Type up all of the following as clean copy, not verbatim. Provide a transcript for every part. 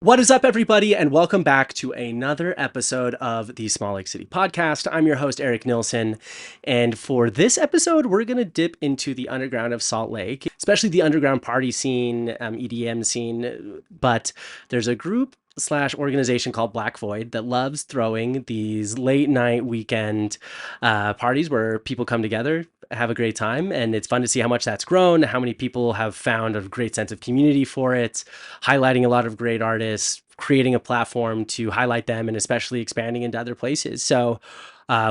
What is up, everybody, and welcome back to another episode of the Small Lake City Podcast. I'm your host, Eric Nilsson, and for this episode, we're going to dip into the underground of Salt Lake, especially the underground party scene, EDM scene, but there's a group / organization called Blaqvoid that loves throwing these late night weekend parties where people come together, have a great time, and it's fun to see how much that's grown, how many people have found a great sense of community for it, highlighting a lot of great artists, creating a platform to highlight them, and especially expanding into other places. So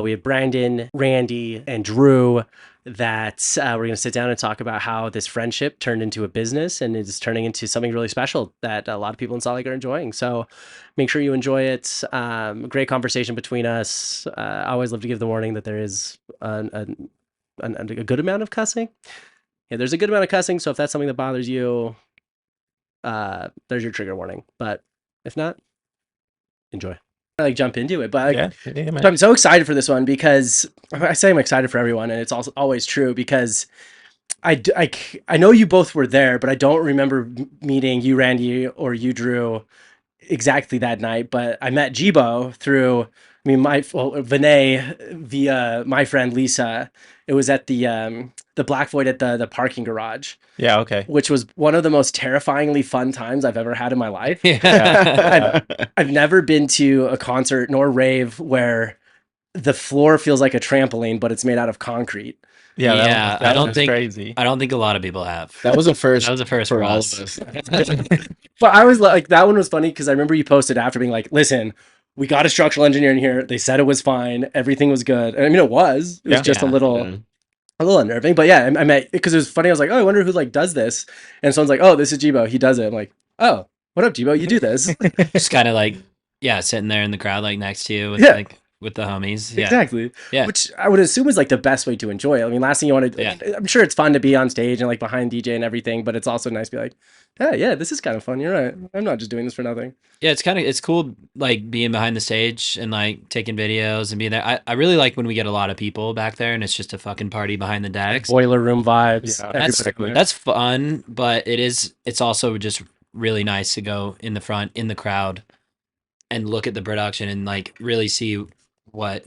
we have Brandon, Randy, and Drue that we're going to sit down and talk about how this friendship turned into a business and is turning into something really special that a lot of people in Salt Lake are enjoying. So make sure you enjoy it. Great conversation between us. I always love to give the warning that there is a good amount of cussing. Yeah, there's a good amount of cussing. So if that's something that bothers you, there's your trigger warning. But if not, enjoy. I jump into it, but I'm so excited for this one because I say I'm excited for everyone, and it's also always true because I know you both were there, but I don't remember meeting you, Randy, or you, Drue, exactly that night. But I met Gebo through, Vinay via my friend Lisa. It was at the Blaqvoid at the parking garage. Yeah, okay. Which was one of the most terrifyingly fun times I've ever had in my life. Yeah. I've never been to a concert nor rave where the floor feels like a trampoline, but it's made out of concrete. Yeah, I don't think crazy. I don't think a lot of people have. That was a first. That was a first for for all us. of us. But I was like, that one was funny because I remember you posted after being like, listen, we got a structural engineer in here. They said it was fine. Everything was good. And I mean, it was just a little unnerving, but yeah, I met, because it was funny. I was like, oh, I wonder who like does this. And someone's like, oh, this is Gebo. He does it. I'm like, oh, what up, Gebo? You do this. Just kind of like, sitting there in the crowd, like next to you with with the homies. Yeah. Exactly. Yeah. Which I would assume is like the best way to enjoy it. I mean, last thing you want to, I'm sure it's fun to be on stage and like behind DJ and everything, but it's also nice to be like, yeah, this is kind of fun. You're right. I'm not just doing this for nothing. Yeah, it's cool like being behind the stage and like taking videos and being there. I really like when we get a lot of people back there and it's just a fucking party behind the decks. Boiler room vibes. Yeah, that's fun, but it's also just really nice to go in the front, in the crowd, and look at the production and like really see what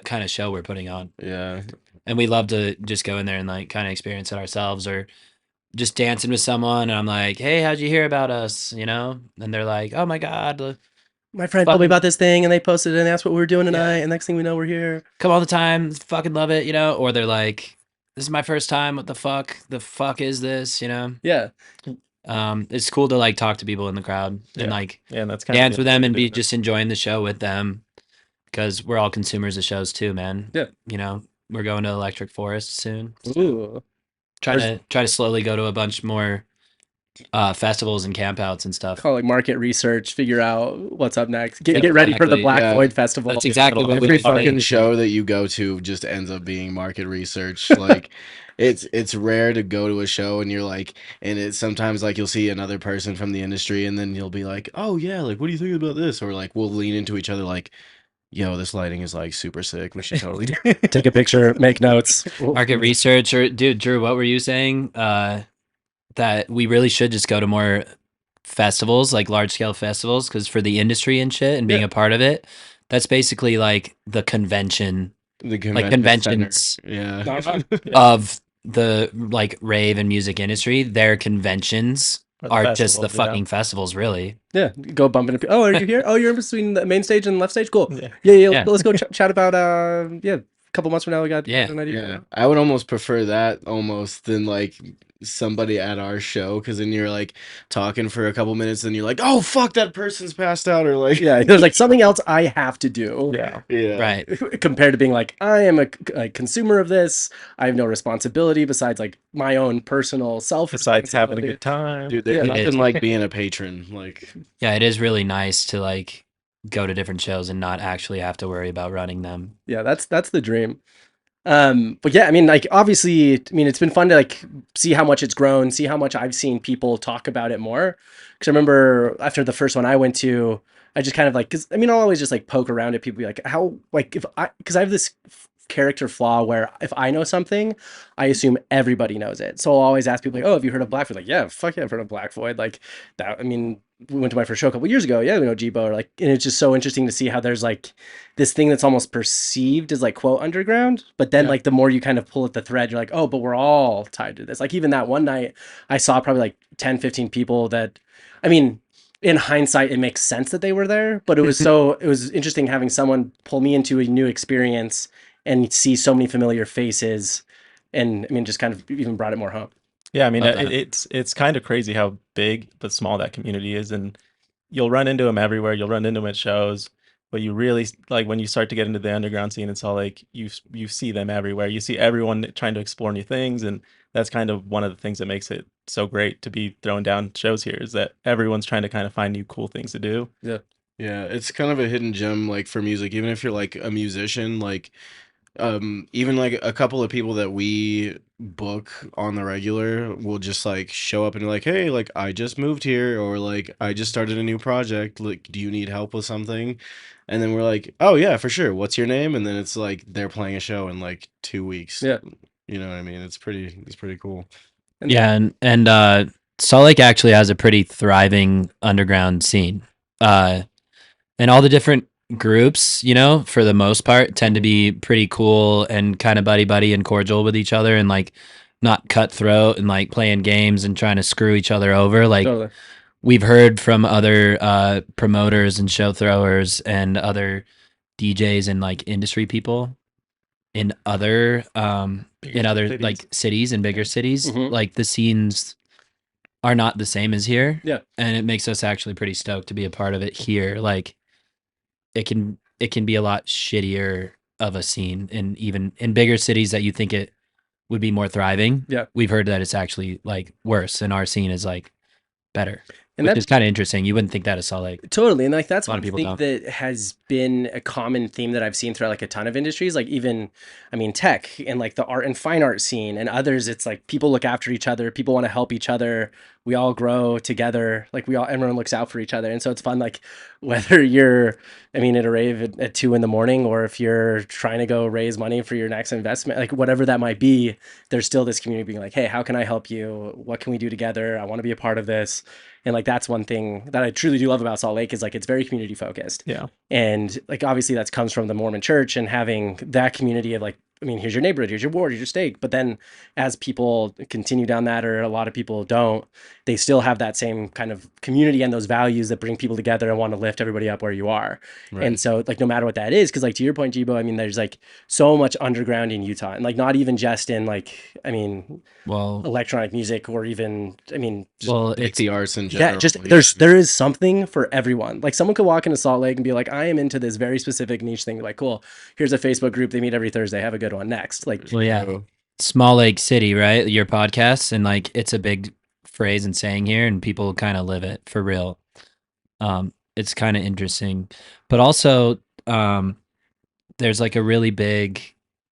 kind of show we're putting on. Yeah. And we love to just go in there and like kind of experience it ourselves, or just dancing with someone and I'm like, hey, how'd you hear about us? You know? And they're like, oh my God. My friend told me about this thing and they posted it and that's what we were doing tonight. And next thing we know, we're here. Come all the time. Fucking love it, you know? Or they're like, this is my first time. What the fuck? The fuck is this? You know? Yeah. It's cool to like talk to people in the crowd and like and that's kind dance with them and be just enjoying the show with them, because we're all consumers of shows too, man. Yeah. You know, we're going to Electric Forest soon. Ooh. Try to slowly go to a bunch more festivals and campouts and stuff. Call like market research, figure out what's up next. Get ready for the Blaqvoid festival. That's exactly what every fucking show that you go to just ends up being market research. Like it's rare to go to a show and you're like, and it's sometimes like you'll see another person from the industry and then you'll be like, oh yeah, like what do you think about this? Or like we'll lean into each other like, yo, this lighting is like super sick. We should totally take a picture, make notes. Market research. Or dude, Drue, what were you saying? That we really should just go to more festivals, like large scale festivals, because for the industry and shit and being a part of it, that's basically like the convention, like conventions of the like rave and music industry. Their conventions are just the fucking festivals, really. Yeah, go bumping into people. Oh, are you here? Oh, you're in between the main stage and left stage? Cool. Yeah. Let's go chat about a couple months from now we got an idea. Yeah, I would almost prefer that than like somebody at our show, because then you're like talking for a couple minutes and you're like, oh fuck, that person's passed out, or like there's like something else I have to do. Yeah, right. Compared to being like, I am a consumer of this, I have no responsibility besides like my own personal self, besides having a good time. Dude, there's nothing like being a patron. Like, yeah, it is really nice to like go to different shows and not actually have to worry about running them. Yeah, that's the dream. But yeah, I mean, like, obviously, I mean, it's been fun to like see how much it's grown, see how much I've seen people talk about it more. Because I remember after the first one I went to, I just kind of like, because I mean, I'll always just like poke around at people, be like, how, like, because I have this character flaw where if I know something, I assume everybody knows it. So I'll always ask people like, oh, have you heard of Blaqvoid? Like, yeah, fuck yeah, I've heard of Blaqvoid. Like that, I mean, we went to my first show a couple years ago. Yeah, we know Gebo. Or like, and it's just so interesting to see how there's like this thing that's almost perceived as like quote underground, but then like the more you kind of pull at the thread, you're like, oh, but we're all tied to this. Like even that one night, I saw probably like 10, 15 people that, I mean, in hindsight, it makes sense that they were there, but it was interesting having someone pull me into a new experience and see so many familiar faces, and I mean, just kind of even brought it more home. Yeah, I mean, Love that. it's kind of crazy how big but small that community is, and you'll run into them everywhere. You'll run into them at shows, but you really like when you start to get into the underground scene. It's all like you see them everywhere. You see everyone trying to explore new things, and that's kind of one of the things that makes it so great to be thrown down shows here is that everyone's trying to kind of find new cool things to do. Yeah. Yeah, it's kind of a hidden gem, like for music. Even if you're like a musician, like even like a couple of people that we book on the regular will just like show up and be like, hey, like I just moved here, or like I just started a new project, like do you need help with something? And then we're like, oh yeah, for sure, what's your name? And then it's like they're playing a show in like 2 weeks. Yeah. You know what I mean? It's pretty cool. Yeah, and Salt Lake actually has a pretty thriving underground scene. And all the different groups, you know, for the most part, tend to be pretty cool and kind of buddy and cordial with each other, and like not cutthroat and like playing games and trying to screw each other over. Like Totally. we've heard from other promoters and show throwers and other DJs and like industry people in other cities. like cities and bigger cities, Mhm. like the scenes are not the same as here. Yeah. And it makes us actually pretty stoked to be a part of it here. Like it can be a lot shittier of a scene, and even in bigger cities that you think it would be more thriving. Yeah. We've heard that it's actually like worse, and our scene is like better. And Which that- is kind of interesting. You wouldn't think that of Salt Lake. Totally. And like that's A lot one of people thing don't. that has been a common theme that I've seen throughout like a ton of industries, like even, I mean, tech and like the art and fine art scene and others. It's like people look after each other, people want to help each other. We all grow together. Like everyone looks out for each other. And so it's fun, like whether you're, I mean, at a rave at 2 a.m, or if you're trying to go raise money for your next investment, like whatever that might be, there's still this community being like, hey, how can I help you? What can we do together? I want to be a part of this. And like that's one thing that I truly do love about Salt Lake is like it's very community focused. Yeah. And like obviously that comes from the Mormon church and having that community of like, I mean, here's your neighborhood, here's your ward, here's your stake. But then as people continue down that, or a lot of people don't, they still have that same kind of community and those values that bring people together and want to lift everybody up where you are. Right. And so like no matter what that is, because like to your point, Gebo, I mean, there's like so much underground in Utah, and like not even just in like, I mean, Well, electronic music, or even, I mean, Just well, like it's the arts in general. yeah, just yeah. there is something for everyone. Like someone could walk into Salt Lake and be like, I am into this very specific niche thing. Like, cool, here's a Facebook group. They meet every Thursday. Have a good one. Next. Like, well, yeah, So, Small Lake City, right? Your podcast, and like it's a big phrase and saying here, and people kind of live it for real. It's kind of interesting, but also there's like a really big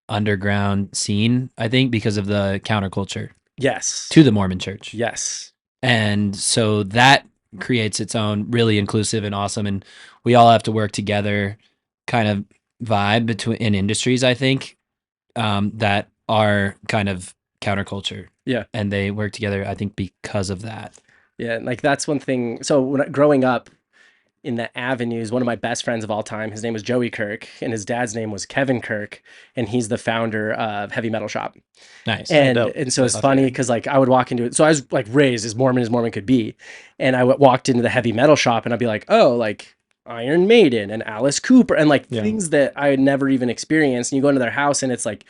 underground scene, I think, because of the counterculture yes. to the Mormon church. Yes. And so that creates its own really inclusive and awesome, and we all have to work together kind of vibe between in industries, I think, that are kind of counterculture. Yeah. And they work together, I think, because of that. Yeah. And like that's one thing. So growing up in the avenues, one of my best friends of all time, his name was Joey Kirk, and his dad's name was Kevin Kirk, and he's the founder of Heavy Metal Shop. Nice. And dope. and so it's That's funny awesome. because like I would walk into it. So I was like raised as Mormon could be, and I walked into the Heavy Metal Shop, and I'd be like, oh, like Iron Maiden and Alice Cooper, and like Yeah. things that I had never even experienced. And you go into their house, and it's like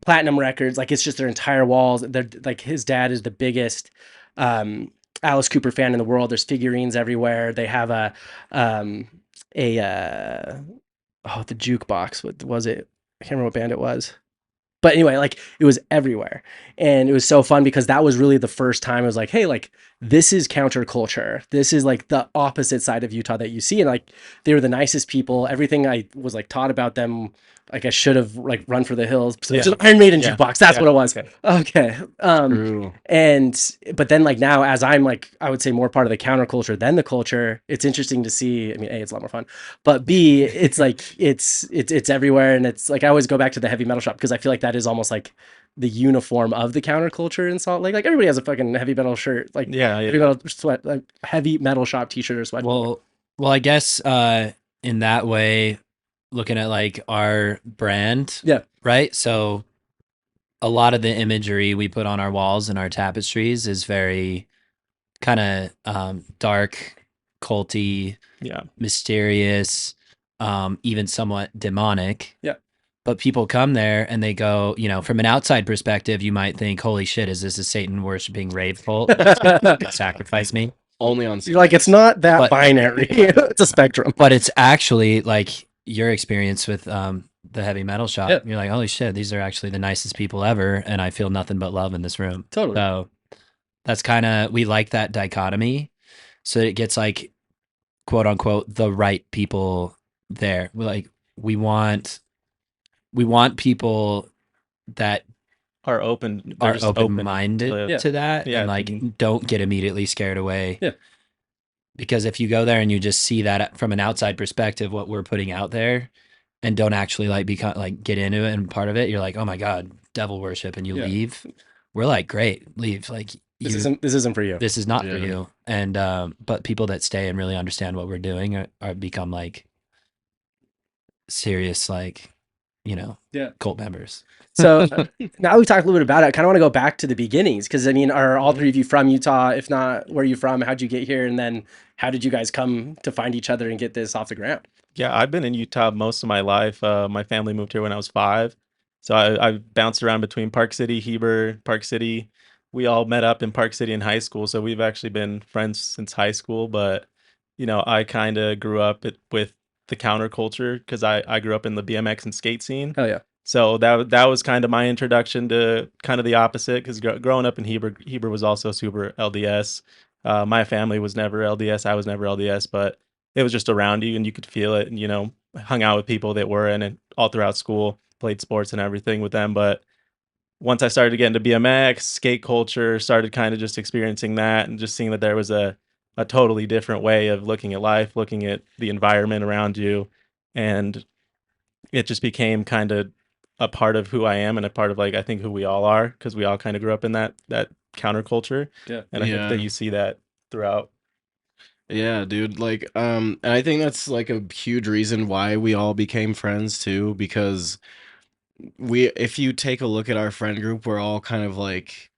platinum records, like it's just their entire walls. They're like his dad is the biggest Alice Cooper fan in the world. There's figurines everywhere. They have the jukebox. What was it? I can't remember what band it was. But anyway, like it was everywhere. And it was so fun because that was really the first time I was like, hey, like this is counterculture. This is like the opposite side of Utah that you see. And like they were the nicest people. Everything I was like taught about them, like I should have like run for the hills. So it's Yeah. an Iron Maiden Yeah. jukebox. That's Yeah. what it was. Okay. Okay. true. But then like now as I'm like, I would say more part of the counterculture than the culture, it's interesting to see. I mean, A, it's a lot more fun, but B, it's like, it's everywhere. And it's like, I always go back to the Heavy Metal Shop because I feel like that is almost like the uniform of the counterculture in Salt Lake. Like everybody has a fucking heavy metal shirt, like Yeah, heavy metal sweat, like heavy metal shop t-shirt or sweat. Well, I guess in that way, looking at like our brand, Yeah. right? So a lot of the imagery we put on our walls and our tapestries is very kind of dark, culty, yeah, mysterious, even somewhat demonic. Yeah. But people come there and they go, you know, from an outside perspective, you might think, holy shit, is this a Satan worshiping rave cult? Sacrifice me. Only on You're like, it's not that But- binary. It's a spectrum. But it's actually like your experience with the heavy metal shop. Yeah. You're like, holy shit, these are actually the nicest people ever. And I feel nothing but love in this room. Totally. So that's kind of, we like that dichotomy. So it gets like, quote unquote, the right people there. We're like, we want people that are open. are just open-minded to- to that, Yeah, and like don't get immediately scared away. Yeah. Because if you go there and you just see that from an outside perspective, what we're putting out there, and don't actually like become like get into it and part of it, you're like, oh my god, devil worship, and you Yeah. leave. We're like, great, leave. Like This isn't for you. this is not for Yeah. you. And but people that stay and really understand what we're doing are become like serious, like, you know, Yeah. cult members. So now we talked a little bit about it. I kind of want to go back to the beginnings because I mean, are all three of you from Utah? If not, where are you from? How'd you get here? And then how did you guys come to find each other and get this off the ground? Yeah, I've been in Utah most of my life. My family moved here when I was 5. So I bounced around between Park City, Heber, Park City. We all met up in Park City in high school. So we've actually been friends since high school. But, you know, I kind of grew up with the counterculture because I grew up in the BMX and skate scene. Hell yeah. So that was kind of my introduction to kind of the opposite because growing up in Heber was also super LDS. My family was never LDS. I was never LDS, but it was just around you and you could feel it, and, you know, hung out with people that were in it all throughout school, played sports and everything with them. But once I started to get into BMX, skate culture, started kind of just experiencing that and just seeing that there was a totally different way of looking at life, looking at the environment around you. And it just became kind of a part of who I am and a part of, like, I think who we all are, because we all kind of grew up in that counterculture. Yeah. And I think that you see that throughout. Yeah, dude. Like, and I think that's like a huge reason why we all became friends too, because if you take a look at our friend group, we're all kind of like,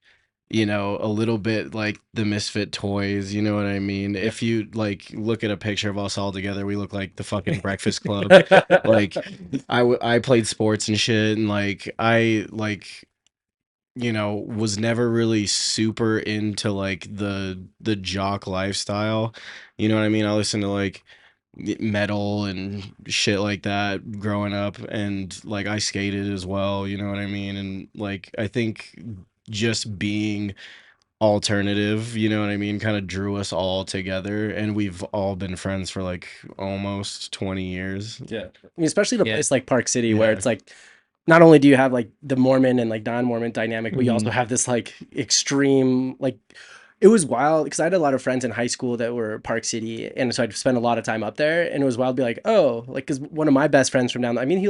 you know, a little bit like the misfit toys, you know what I mean? If you like look at a picture of us all together, we look like the fucking Breakfast Club. Like, I played sports and shit, and like you know, was never really super into like the jock lifestyle. You know what I mean? I listened to like metal and shit like that growing up, and like I skated as well, you know what I mean? And like I think just being alternative, you know what I mean, kind of drew us all together, and we've all been friends for like almost 20 years. Yeah. I mean, especially the Yeah. place like Park City where Yeah. it's like, not only do you have like the Mormon and like non-Mormon dynamic, but you also Mhm. have this like extreme, like it was wild because I had a lot of friends in high school that were Park City. And so I'd spend a lot of time up there, and it was wild to be like, oh, like, because one of my best friends from down there, I mean, he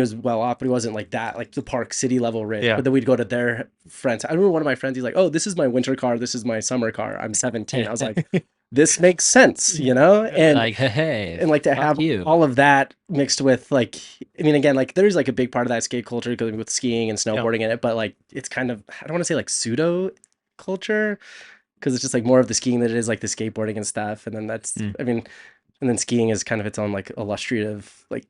was well off, but he wasn't like that, like the Park City level rich. Yeah. But then we'd go to their friends. I remember one of my friends, he's like, oh, this is my winter car. This is my summer car. I'm 17. I was like, this makes sense, you know? And Like, hey, and like to fuck have you. all of that mixed with like, I mean, again, like there's like a big part of that skate culture because with skiing and snowboarding in it, but like it's kind of, I don't want to say like pseudo culture because it's just like more of the skiing than it is like the skateboarding and stuff. And then that's, Mm. I mean, and then skiing is kind of its own like illustrative, like,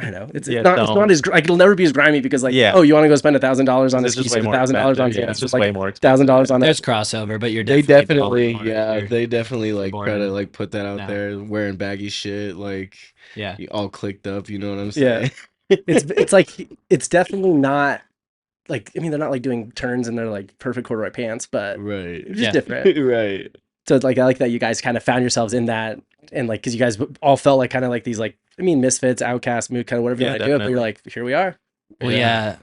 I don't know. It's Yeah, not. It's not as like it'll never be as grimy because like, Yeah. oh, you want to go spend $1,000 on a It's ski just suit, way more $1,000 on expensive. Yeah, skis, it's just like way more expensive. $1,000 on There's a. crossover, but you're They definitely definitely, yeah, they definitely like try to skateboarder. like put that out No. there, wearing baggy shit, like Yeah. all clicked up, you know what I'm Yeah. saying? It's like it's definitely not like, I mean, they're not like doing turns in their like perfect corduroy pants, but Right. it's just Yeah. different. Right. So it's like I like that you guys kind of found yourselves in that, and like because you guys all felt like kind of like these like, I mean, misfits, outcasts, mood, kind of whatever you Yeah, want to do it, but you're definitely. like, here we are. Well,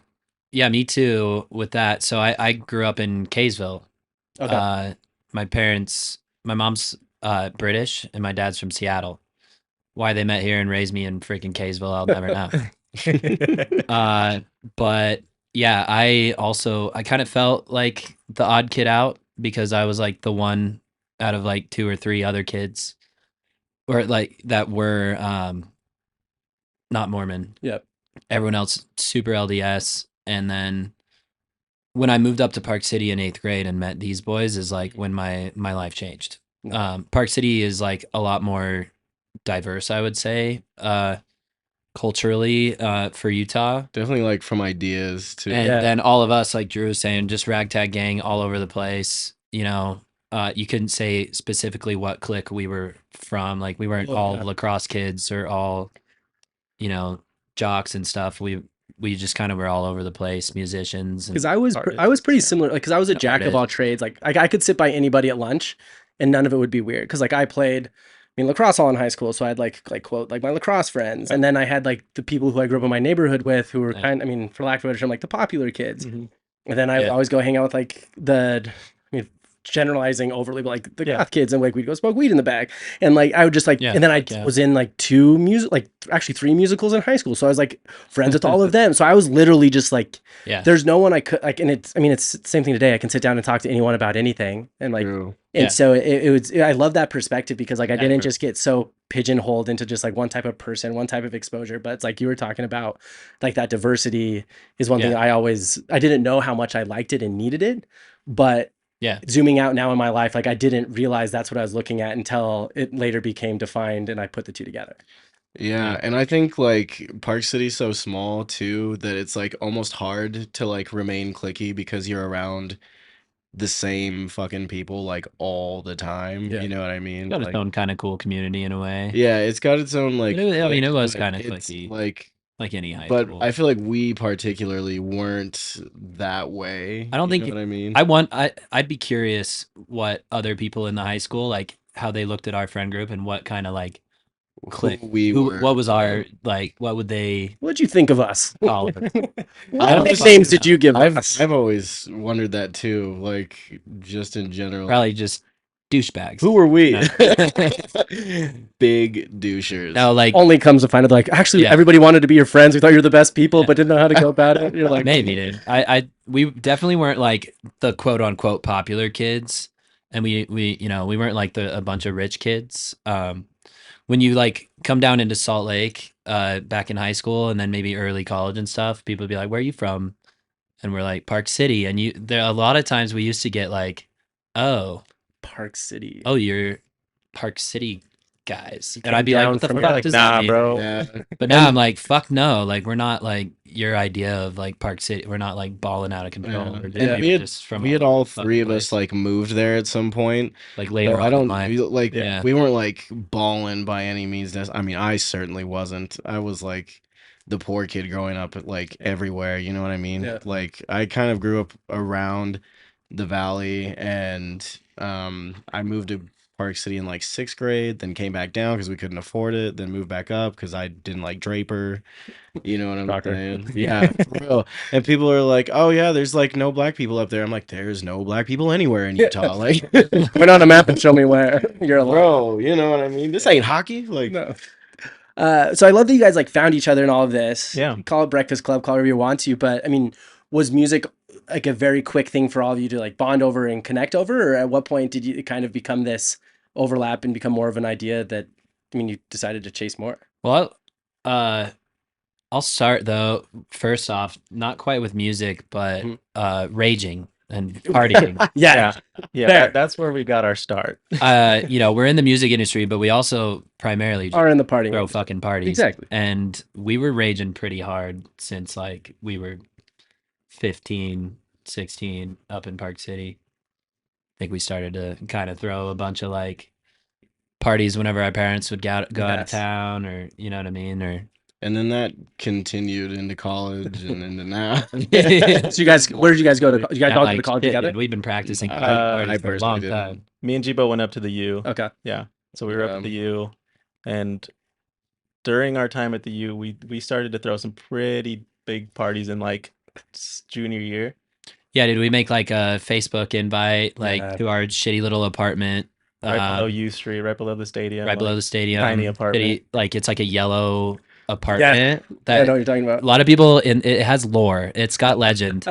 yeah, me too with that. So I grew up in Kaysville. Okay. My mom's British and my dad's from Seattle. Why they met here and raised me in freaking Kaysville, I'll never know. But yeah, I kind of felt like the odd kid out because I was like the one out of like 2 or 3 other kids or like that were not Mormon. Yep. Everyone else super LDS. And then when I moved up to Park City in 8th grade and met these boys is like when my life changed. Park City is like a lot more diverse, I would say, culturally for Utah. Definitely like from ideas to And then all of us, like Drew was saying, just ragtag gang all over the place. You know, you couldn't say specifically what clique we were from. Like we weren't all lacrosse kids or all, you know, jocks and stuff. We just kind of were all over the place, musicians. Because I was pretty similar, like because I was a jack of all trades. Like I could sit by anybody at lunch, and none of it would be weird. Because like I played, lacrosse all in high school, so I had like quote like my lacrosse friends, and then I had like the people who I grew up in my neighborhood with, who were for lack of a better term, like the popular kids. And then I would always go hang out with like generalizing overly, but like the goth kids, and like we'd go smoke weed in the back, and like I would just like, and then I was in like 3 musicals in high school, so I was like friends with all of them. So I was literally just like, there's no one I could like, and it's the same thing today. I can sit down and talk to anyone about anything, and like, and so it was. I love that perspective because like I didn't just get so pigeonholed into just like one type of person, one type of exposure, but it's like you were talking about, like that diversity is one thing I didn't know how much I liked it and needed it, but zooming out now in my life, like I didn't realize that's what I was looking at until it later became defined and I put the two together. Yeah, and I think like Park City's so small too that it's like almost hard to like remain cliquey because you're around the same fucking people like all the time. You know what I mean? Got its own kind of cool community in a way. Yeah, it's got its own like. I mean, it was but kind of it's, cliquey, like any high but school. I feel like we particularly weren't that way. I don't You think know what I mean. I'd be curious what other people in the high school, like how they looked at our friend group and what kind of like clique what was our like, what would they What'd you think of us? call it? What nicknames did you give us? I've always wondered that too, like just in general. Probably just douchebags. Who were we? No. Big douchers. No, like only comes to find out like actually everybody wanted to be your friends. We thought you were the best people, but didn't know how to go about it. You're like maybe, dude. We definitely weren't like the quote unquote popular kids, and we we weren't like a bunch of rich kids. When you like come down into Salt Lake back in high school and then maybe early college and stuff, people would be like, "Where are you from?" And we're like, "Park City." And there a lot of times we used to get like, "Oh, Park City. Oh, you're Park City guys." And I'd be like, "What the fuck does nah, that mean?" bro. Yeah. But now I'm like, "Fuck no!" Like we're not like your idea of like Park City. We're not like balling out of control. And we had all 3 of us like moved there at some point. Like later I don't on. we weren't like balling by any means. I mean, I certainly wasn't. I was like the poor kid growing up like everywhere. You know what I mean? Yeah. Like I kind of grew up around the valley, and I moved to Park City in like 6th grade, then came back down because we couldn't afford it, then moved back up because I didn't like Draper. You know what I'm saying? Yeah, for real. And people are like, "Oh yeah, there's like no black people up there." I'm like, "There's no black people anywhere in Utah." Like, put on a map and show me where you're alone. Bro, you know what I mean? This ain't hockey. Like, no. So I love that you guys like found each other in all of this. Yeah. Call it Breakfast Club, call it whatever you want to. But I mean, was music like a very quick thing for all of you to like bond over and connect over? Or at what point did you kind of become this overlap and become more of an idea that, you decided to chase more? Well, I'll start though. First off, not quite with music, but raging and partying. Yeah. That's where we got our start. We're in the music industry, but we also primarily are in the party. Throw fucking parties. Exactly. And we were raging pretty hard since like we were 15, 16 up in Park City. I think we started to kind of throw a bunch of like parties whenever our parents would go out of town, or you know what I mean, or. And then that continued into college and into now. So you guys, where did you guys go to? You guys all go to college together? We've been practicing I for a long time. Me and Gebo went up to the U. Okay. Yeah. So we were up at the U, and during our time at the U, we started to throw some pretty big parties in like junior year. Yeah, did we make like a Facebook invite to our shitty little apartment? Right below U Street, right below the stadium. Right below the stadium. Tiny apartment. Like it's like a yellow apartment I that know what you're talking a about. lot of people it has lore. It's got legend.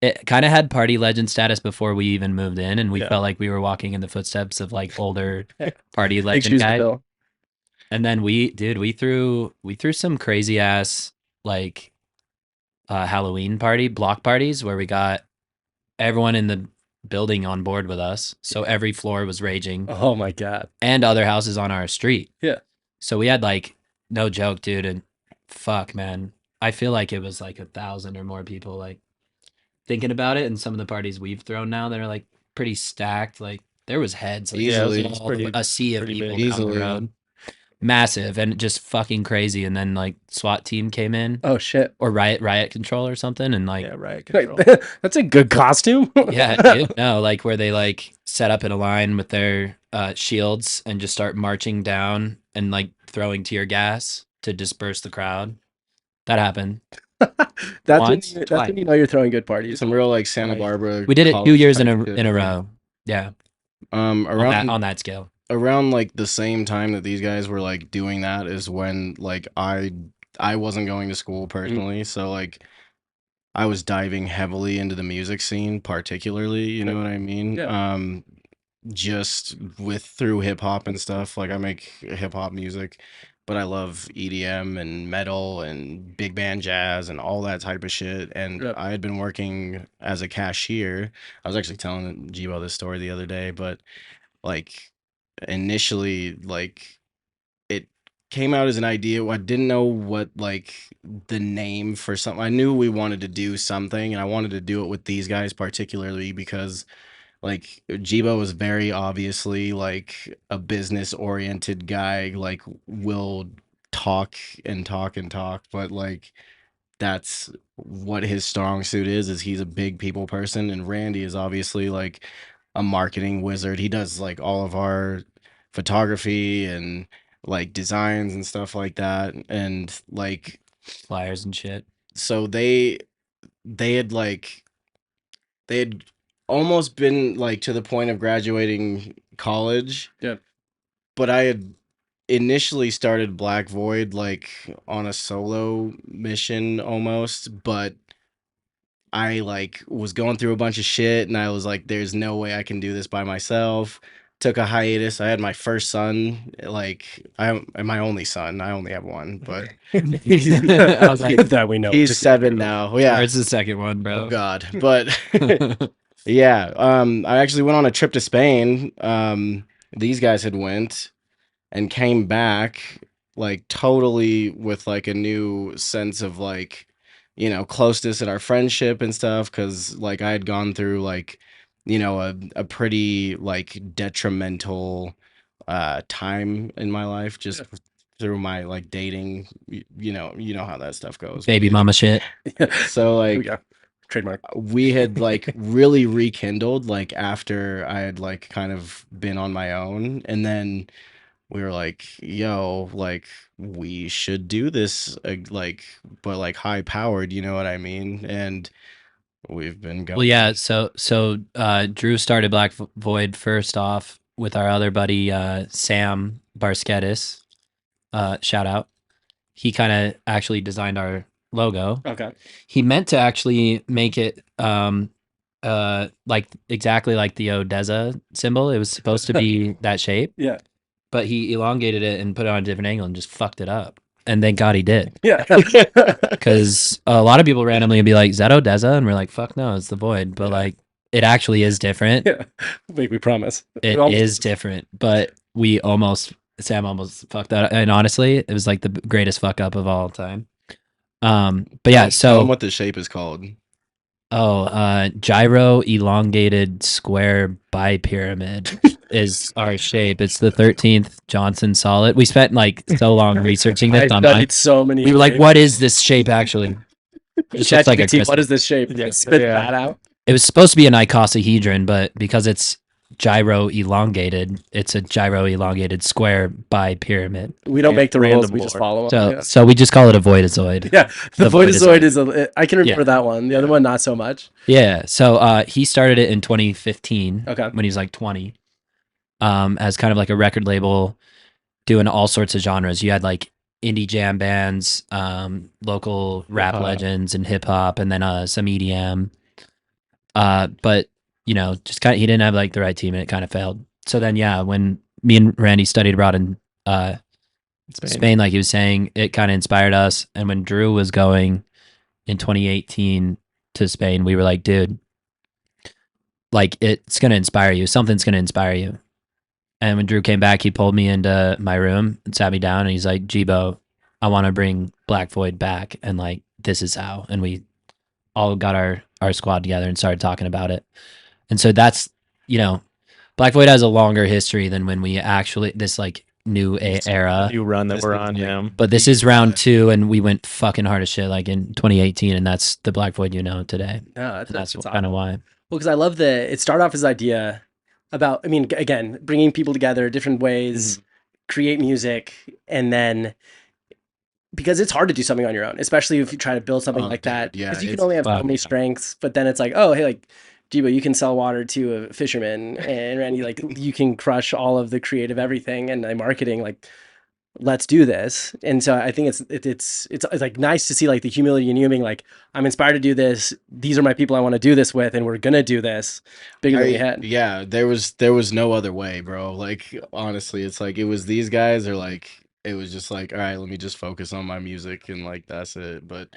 It kind of had party legend status before we even moved in, and we Yeah. felt like we were walking in the footsteps of like older party Big legend shoes to guys. fill. And then we threw some crazy ass like Halloween block parties where we got everyone in the building on board with us. So every floor was raging Oh my god. and other houses on our street. Yeah. So we had like no joke, dude, and fuck, man. I feel like it was like 1,000 or more people like thinking about it, and some of the parties we've thrown now that are like pretty stacked, like there was heads, like Easily. all a sea of pretty people big. down the Easily. road. Massive and just fucking crazy. And then like SWAT team came in Oh shit. or riot control or something, and like Yeah, riot Wait, control. that's a good costume. yeah, dude, no, like where they like set up in a line with their shields and just start marching down and like throwing tear gas to disperse the crowd. That happened. That's Once, when twice. you know you're throwing good parties. Some real like Santa Nice. Barbara. We did it 2 college years type in shit. a row. Yeah, Around on that scale. around like the same time that these guys were like doing that is when like I wasn't going to school personally, so like I was diving heavily into the music scene, particularly, you know what I mean? Yeah. Just through hip hop and stuff. Like I make hip hop music, but I love EDM and metal and big band jazz and all that type of shit. And Yep. I had been working as a cashier. I was actually telling Gebo this story the other day, but like initially, like it came out as an idea. I didn't know what like the name for something. I knew we wanted to do something, and I wanted to do it with these guys particularly because like Gebo was very obviously like a business oriented guy, like will talk and talk and talk, but like that's what his strong suit is he's a big people person. And Randy is obviously like a marketing wizard. He does like all of our photography and like designs and stuff like that. And like Flyers and shit. so they had like they had almost been like to the point of graduating college. Yeah. But I had initially started Blaqvoid like on a solo mission almost, but I like was going through a bunch of shit and I was like, there's no way I can do this by myself. Took a hiatus. I had my first son, like I'm my only son. I only have one, but I was like, that we know. he's Just- 7 now. Yeah. where's the second one, Oh bro? God. But yeah, I actually went on a trip to Spain. These guys had went and came back like totally with like a new sense of like, you know, closeness in our friendship and stuff. Cause like I had gone through like, you know, a pretty like detrimental time in my life just through my like dating, you know how that stuff goes. Baby mama shit. So Here we like go. Trademark. we had like really rekindled like after I had like kind of been on my own, and then we were like, yo, like we should do this like but like high powered, you know what I mean? And we've been going. Well, yeah. So Drue started Blacqvoid first off with our other buddy Sam Barsketis. Shout out. He kind of actually designed our logo. Okay. He meant to actually make it like exactly like the Odessa symbol. It was supposed to be that shape, Yeah. but he elongated it and put it on a different angle and just fucked it up. And thank God he did. Yeah. Because a lot of people randomly would be like, is that Odessa? And we're like, fuck no, it's the Void. But like, it actually is different. Yeah. We promise. It almost- is different. But Sam almost fucked that up. And honestly, it was like the greatest fuck up of all time. But yeah, Tell 'em so what the shape is called. gyro elongated square bipyramid is our shape. It's the 13th Johnson solid. We spent like so long researching I this online. studied so many. We were like, shapes. what is this shape actually? It looks like a ChatGPT, what crystal. is this shape? Yeah. Spit Yeah. that out. It was supposed to be an icosahedron, but because it's gyro elongated, it's a gyro elongated square bipyramid. We don't Yeah, make the rules. random We just lore. follow So them. so we just call it a voidozoid. Yeah. The The Voidozoid is I can remember Yeah. that one. The other one, not so much. Yeah. So he started it in 2015 Okay. when he was like 20, as kind of like a record label doing all sorts of genres. You had like indie jam bands, local rap Hip-hop. legends and hip hop, and then some EDM. But you know, just kind of he didn't have like the right team, and it kind of failed. So then, yeah, when me and Randy studied abroad in Spain, like he was saying, it kind of inspired us. And when Drue was going in 2018 to Spain, we were like, dude, like it's gonna inspire you. Something's gonna inspire you. And when Drue came back, he pulled me into my room and sat me down, and he's like, Gebo, I want to bring Blaqvoid back, and like this is how. And we all got our squad together and started talking about it. And so that's, you know, Blacqvoid has a longer history than when we actually this like new era. New run that This we're is on, like- yeah. But this is round 2, and we went fucking hard as shit like in 2018, and that's the Blacqvoid you know today. No, And that's awesome. kind of why. Well, because I love it started off as an idea about, I mean, again, bringing people together different ways, create music, and then because it's hard to do something on your own, especially if you try to build something Oh, like dude, that. yeah, Because you can it's only have so fuck, many yeah. strengths, but then it's like, oh, hey, like, Gebo, you can sell water to a fisherman, and Randy, like, you can crush all of the creative everything and the marketing, like, let's do this. And so I think it's like nice to see like the humility in you being like, I'm inspired to do this. These are my people I want to do this with, and we're gonna do this bigger than we had. Yeah, there was no other way, bro. Like honestly, it's like it was these guys or like it was just like, all right, let me just focus on my music and like that's it. But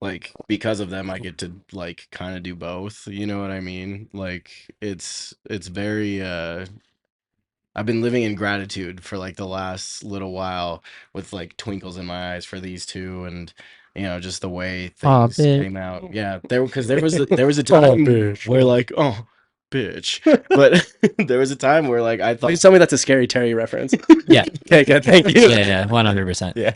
like because of them I get to like kind of do both, you know what I mean? Like it's very I've been living in gratitude for like the last little while with like twinkles in my eyes for these two and you know just the way Aw, things bitch. came out. Yeah, because there was a time where like bitch, but there was a time where like I thought Please tell me that's a Scary Terry reference. Yeah. Okay, good. Thank you. Yeah, 100%. yeah,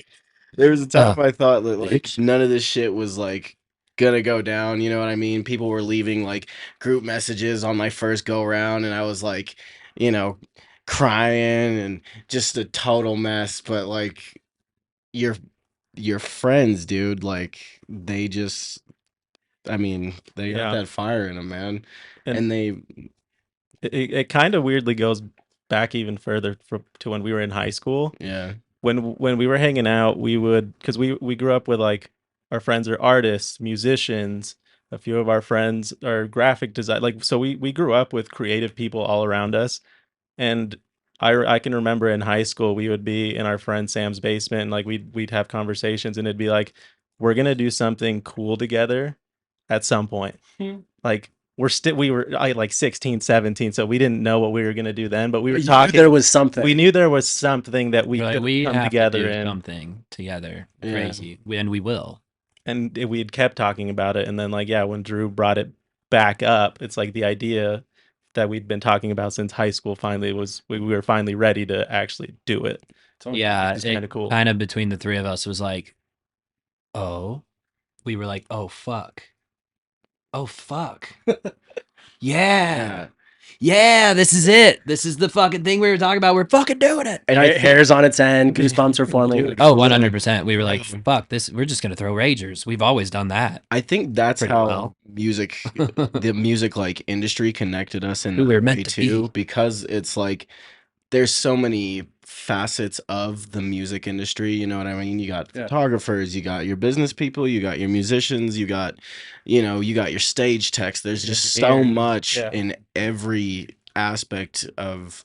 there was a time Oh, I thought that like bitch. none of this shit was like gonna go down. You know what I mean? People were leaving like group messages on my first go round, and I was like, you know, crying and just a total mess. But like your friends, dude, like they just, I mean, they got Yeah. that fire in them, man, And and they, it kind of weirdly goes back even further to when we were in high school. yeah, When we were hanging out, we would, because we grew up with like our friends are artists, musicians. A few of our friends are graphic design. Like so, we grew up with creative people all around us. And I can remember in high school we would be in our friend Sam's basement and like we'd have conversations and it'd be like we're gonna do something cool together at some point. Like we were like 16, 17, so we didn't know what we were gonna do then, but we were You knew talking. there was something. We knew there was something that we We're like, could we come have together to do in, something together. Yeah. Crazy. And we will. and we had kept talking about it. And then like when Drue brought it back up, it's like the idea that we'd been talking about since high school finally was we were finally ready to actually do it. Yeah, It's it kinda cool. kind of between the three of us was like, oh, we were like, oh fuck, yeah, yeah, this is it. This is the fucking thing we were talking about. We're fucking doing it. and I think- Hair's on its end, goosebumps are forming. Dude. Oh, 100%. We were like, Yeah. fuck this. We're just gonna throw ragers. We've always done that. I think that's Pretty how well. the music like industry connected us in Who we're that meant way to too, be. because it's like there's so many facets of the music industry, you know what I mean? You got Yeah. photographers, you got your business people, you got your musicians, you got you got your stage techs. There's just so Engineers, much yeah. in every aspect of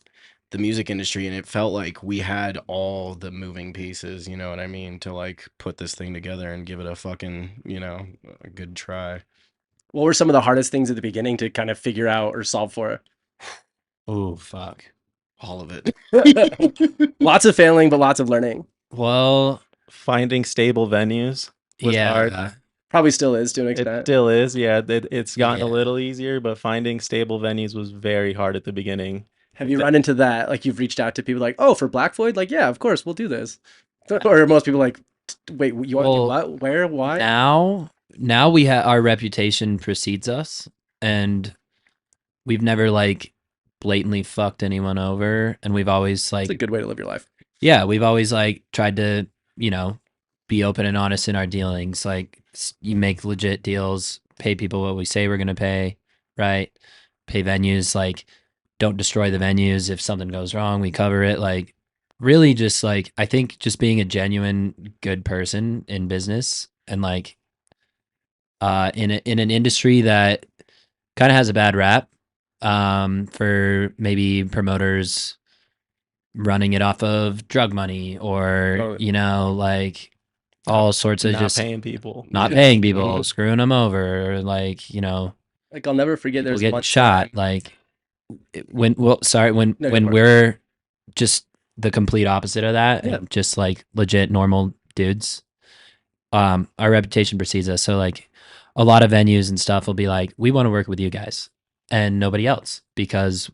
the music industry, and it felt like we had all the moving pieces, you know what I mean, to like put this thing together and give it a fucking, a good try. What were some of the hardest things at the beginning to kind of figure out or solve for? Oh fuck. All of it. Lots of failing, but lots of learning. Well, Finding stable venues was yeah. hard. Probably still is to an It extent. still is, yeah. It's gotten a Yeah. little easier, but finding stable venues was very hard at the beginning. Have you run into that? Like you've reached out to people like, oh, for Blacqvoid? Like, yeah, of course, we'll do this. Or most people like, wait, you want to do Well, what? Where? Why? Now we have our reputation precedes us, and we've never like blatantly fucked anyone over, and we've always It's a like good way to live your life. yeah, we've always like tried to, you know, be open and honest in our dealings. Like you make legit deals, pay people what we say we're going to pay, right? Pay venues, like don't destroy the venues. If something goes wrong, we cover it. Like really just like, I think just being a genuine good person in business and like in an industry that kind of has a bad rap for maybe promoters running it off of drug money or Totally. you know, like all sorts of not just paying people. not Yeah. paying people, Mhm. screwing them over, or like, you know, Like I'll never forget. people There's getting one shot. time. Like when, well, sorry, when No, go when for it. we're just the complete opposite of that, Yeah. and just like legit normal dudes, our reputation precedes us. So like a lot of venues and stuff will be like, we want to work with you guys and nobody else because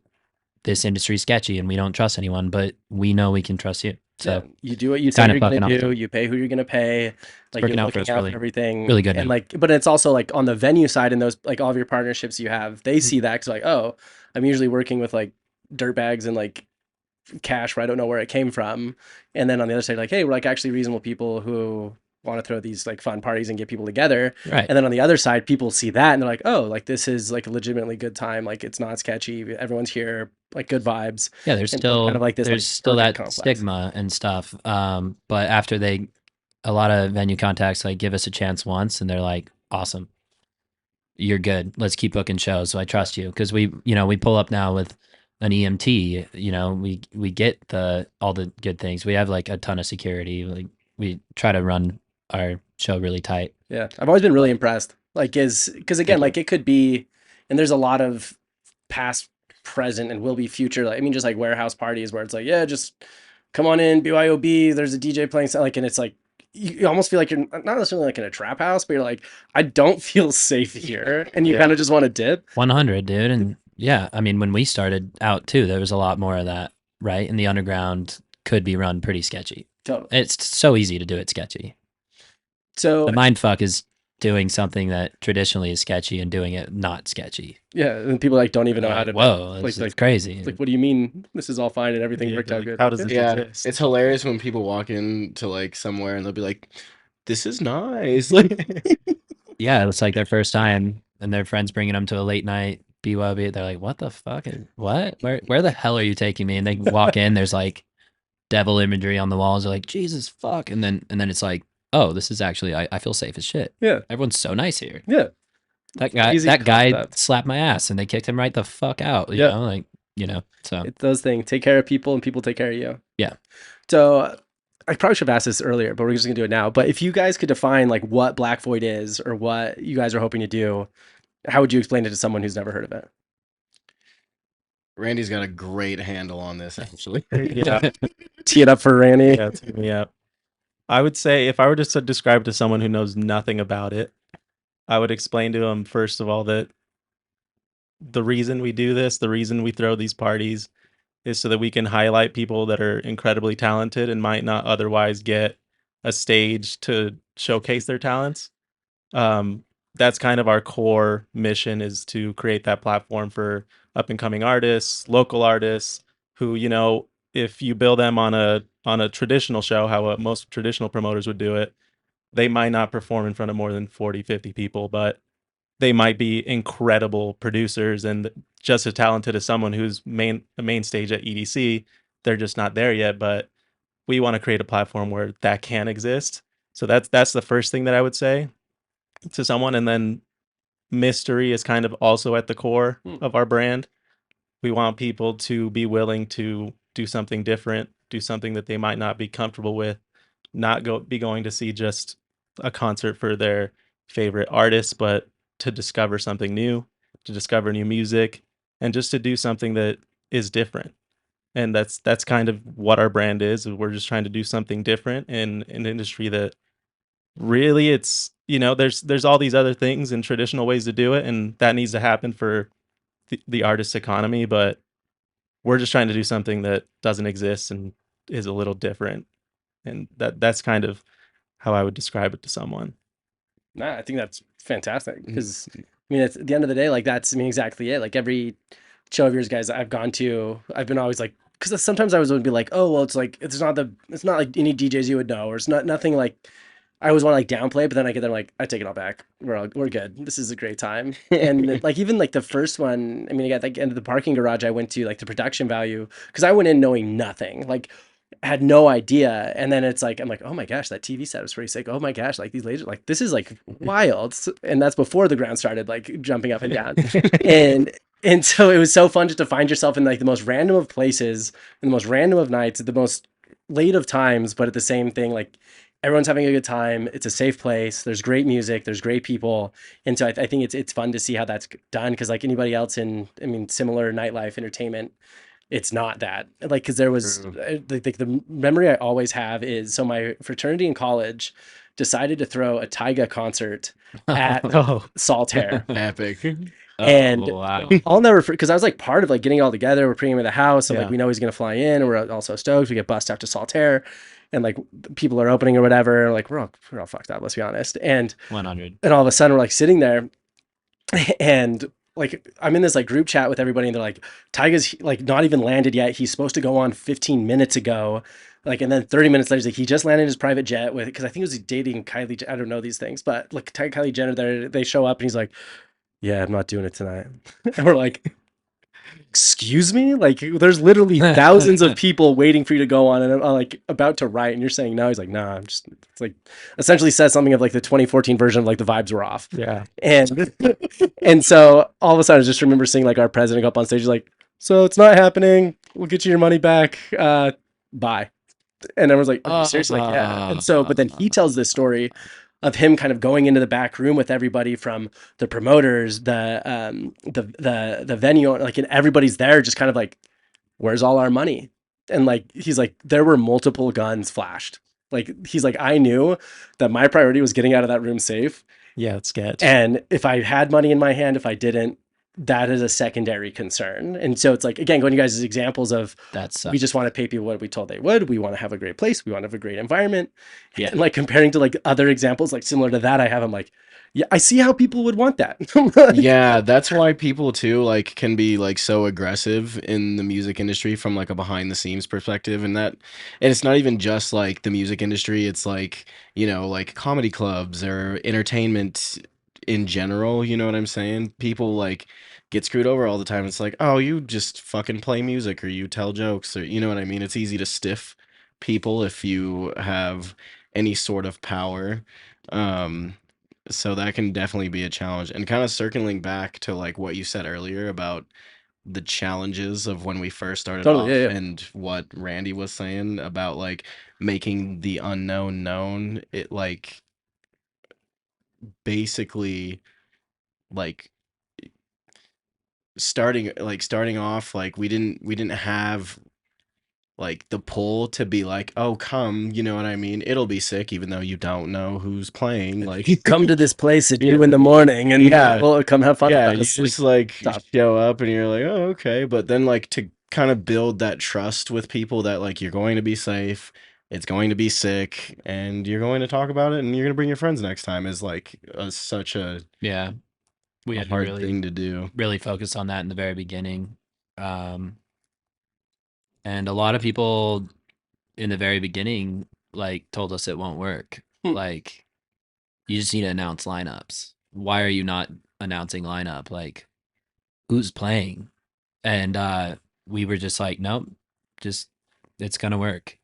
this industry's sketchy and we don't trust anyone, but we know we can trust you. So Yeah, you do what you it's say kind of you're gonna fucking do. awesome. You pay who you're gonna pay. Like you're working out for looking us out really, for everything, really good and now. like, but it's also like on the venue side and those like all of your partnerships you have, they see that because like, oh, I'm usually working with like dirt bags and like cash where I don't know where it came from, and then on the other side, like, hey, we're like actually reasonable people who want to throw these like fun parties and get people together. Right. And then on the other side, people see that and they're like, oh, like this is like a legitimately good time. Like it's not sketchy. Everyone's here, like good vibes. Yeah, there's And so it's kind of like this like there's still perfect that complex. stigma and stuff. But after a lot of venue contacts like give us a chance once, and they're like, awesome, you're good. Let's keep booking shows. So I trust you because we pull up now with an EMT. You know, we get all the good things. We have like a ton of security. Like we try to run our show really tight. Yeah, I've always been really impressed. Like, is because again, Thank you. like it could be, and there's a lot of past, present, and will be future. Like, I mean, just like warehouse parties where it's like, yeah, just come on in, BYOB. There's a DJ playing, like, and it's like you almost feel like you're not necessarily like in a trap house, but you're like, I don't feel safe here, and you Yeah. kind of just want to dip. 100, dude. And yeah, I mean, when we started out too, there was a lot more of that, right? And the underground could be run pretty sketchy. Totally. It's so easy to do it sketchy. So The mind fuck is doing something that traditionally is sketchy and doing it not sketchy. yeah, and people like don't even know how Like, to. whoa, like it's crazy. like, what do you mean? This is all fine and everything Yeah, worked out like, good. how does Yeah. this Yeah, exist? it's hilarious when people walk into like somewhere and they'll be like, "This is nice." Like, Yeah, it's like their first time, and their friends bringing them to a late night BYB. They're like, "What the fuck? What? Where the hell are you taking me?" And they walk in. There's like devil imagery on the walls. They're like, "Jesus fuck!" And then it's like, "Oh, this is actually I feel safe as shit. Yeah. Everyone's so nice here." Yeah. Easy That guy concept. slapped my ass, and they kicked him right the fuck out. You Yeah. know, like So It's those things. Take care of people and people take care of you. Yeah. So I probably should have asked this earlier, but we're just gonna do it now. But if you guys could define like what Blaqvoid is or what you guys are hoping to do, how would you explain it to someone who's never heard of it? Randy's got a great handle on this, actually. Yeah, Tee it up for Randy. yeah, tee me up. I would say if I were just to describe it to someone who knows nothing about it, I would explain to them first of all that the reason we do this, the reason we throw these parties, is so that we can highlight people that are incredibly talented and might not otherwise get a stage to showcase their talents. That's kind of our core mission, is to create that platform for up and coming artists, local artists who, you know, if you bill them on a traditional show, how most traditional promoters would do it, they might not perform in front of more than 40, 50 people, but they might be incredible producers and just as talented as someone who's a main stage at EDC. They're just not there yet, but we want to create a platform where that can exist. So that's the first thing that I would say to someone. And then mystery is kind of also at the core of our brand. We want people to be willing to do something different, do something that they might not be comfortable with, not be going to see just a concert for their favorite artist, but to discover something new, to discover new music, and just to do something that is different. And that's kind of what our brand is. We're just trying to do something different in an industry that really, it's, you know, there's all these other things and traditional ways to do it, and that needs to happen for the artist economy, but we're just trying to do something that doesn't exist and is a little different. And that's kind of how I would describe it to someone. Nah, I think that's fantastic because I mean, at the end of the day, like that's I mean exactly it. Like every show of yours, guys, I've gone to, I've been always like, because sometimes I was would be like, oh well, it's like it's not like any DJs you would know, or it's not nothing like. I always want to like downplay, but then I get there like I take it all back. We're good. This is a great time. And like even like the first one, I mean, I got like into the parking garage I went to, like the production value, because I went in knowing nothing. Like had no idea. And then it's like, I'm like, oh my gosh, that TV set was pretty sick. Oh my gosh, like these lasers, like this is like wild. And that's before the ground started like jumping up and down. And so it was so fun just to find yourself in like the most random of places and the most random of nights at the most late of times, but at the same thing, like everyone's having a good time. It's a safe place. There's great music. There's great people. And so I think it's fun to see how that's done. Cause like anybody else in, I mean, similar nightlife entertainment, it's not that like, cause there was True. the memory I always have is, so my fraternity in college decided to throw a Tyga concert at Oh, Saltaire. Epic. And wow. I'll never, because I was like part of like getting it all together. We're bringing him in the house, and like Yeah. we know he's gonna fly in, and we're also stoked. We get bussed out to Saltaire, and like people are opening or whatever. Like we're all fucked up. Let's be honest. 100. And all of a sudden we're like sitting there, and like I'm in this like group chat with everybody, and they're like, Tyga's like not even landed yet. He's supposed to go on 15 minutes ago. Like, and then 30 minutes later, he's like, he just landed his private jet with, because I think he was dating Kylie. I don't know these things, but like Kylie Jenner, they show up, and he's like, yeah, I'm not doing it tonight. And we're like, excuse me? Like, there's literally thousands of people waiting for you to go on, and I'm like about to write, and you're saying no. He's like, nah, I'm just, it's like essentially says something of like the 2014 version of like the vibes were off. yeah. And and so all of a sudden I just remember seeing like our president go up on stage, he's like, so it's not happening. We'll get you your money back. Bye. And everyone's like, are you serious? Like, yeah. And so, but then he tells this story of him kind of going into the back room with everybody from the promoters, the venue, like, and everybody's there just kind of like, where's all our money? And like, he's like, there were multiple guns flashed. Like, he's like, I knew that my priority was getting out of that room safe. Yeah, it's sketch. And if I had money in my hand, if I didn't, that is a secondary concern. And so it's like, again, going to you guys' examples of, That's we just want to pay people what we told they would. We want to have a great place. We want to have a great environment. Yeah. And like comparing to like other examples, like similar to that, I have, I'm like, yeah, I see how people would want that. Yeah, that's why people too like can be like so aggressive in the music industry from like a behind the scenes perspective, and it's not even just like the music industry, it's like, you know, like comedy clubs or entertainment in general, you know what I'm saying? People like get screwed over all the time. It's like, "Oh, you just fucking play music or you tell jokes," or you know what I mean? It's easy to stiff people if you have any sort of power. Um so that can definitely be a challenge. And kind of circling back to like what you said earlier about the challenges of when we first started Totally, off yeah, yeah. and what Randy was saying about like making the unknown known, it like basically like starting off like we didn't have like the pull to be like, oh, come, you know what I mean? It'll be sick, even though you don't know who's playing. Like, Come to this place at Yeah. 2 in the morning and Yeah. we'll come have fun. yeah, with you us. just like tough. show up and you're like, oh, okay. But then like to kind of build that trust with people that like you're going to be safe, it's going to be sick, and you're going to talk about it, and you're gonna bring your friends next time is like such a yeah. We had to hard really thing to do. really focus on that in the very beginning. And a lot of people in the very beginning like told us it won't work. Like, you just need to announce lineups. Why are you not announcing lineup? Like, who's playing? And we were just like, nope, just it's gonna work.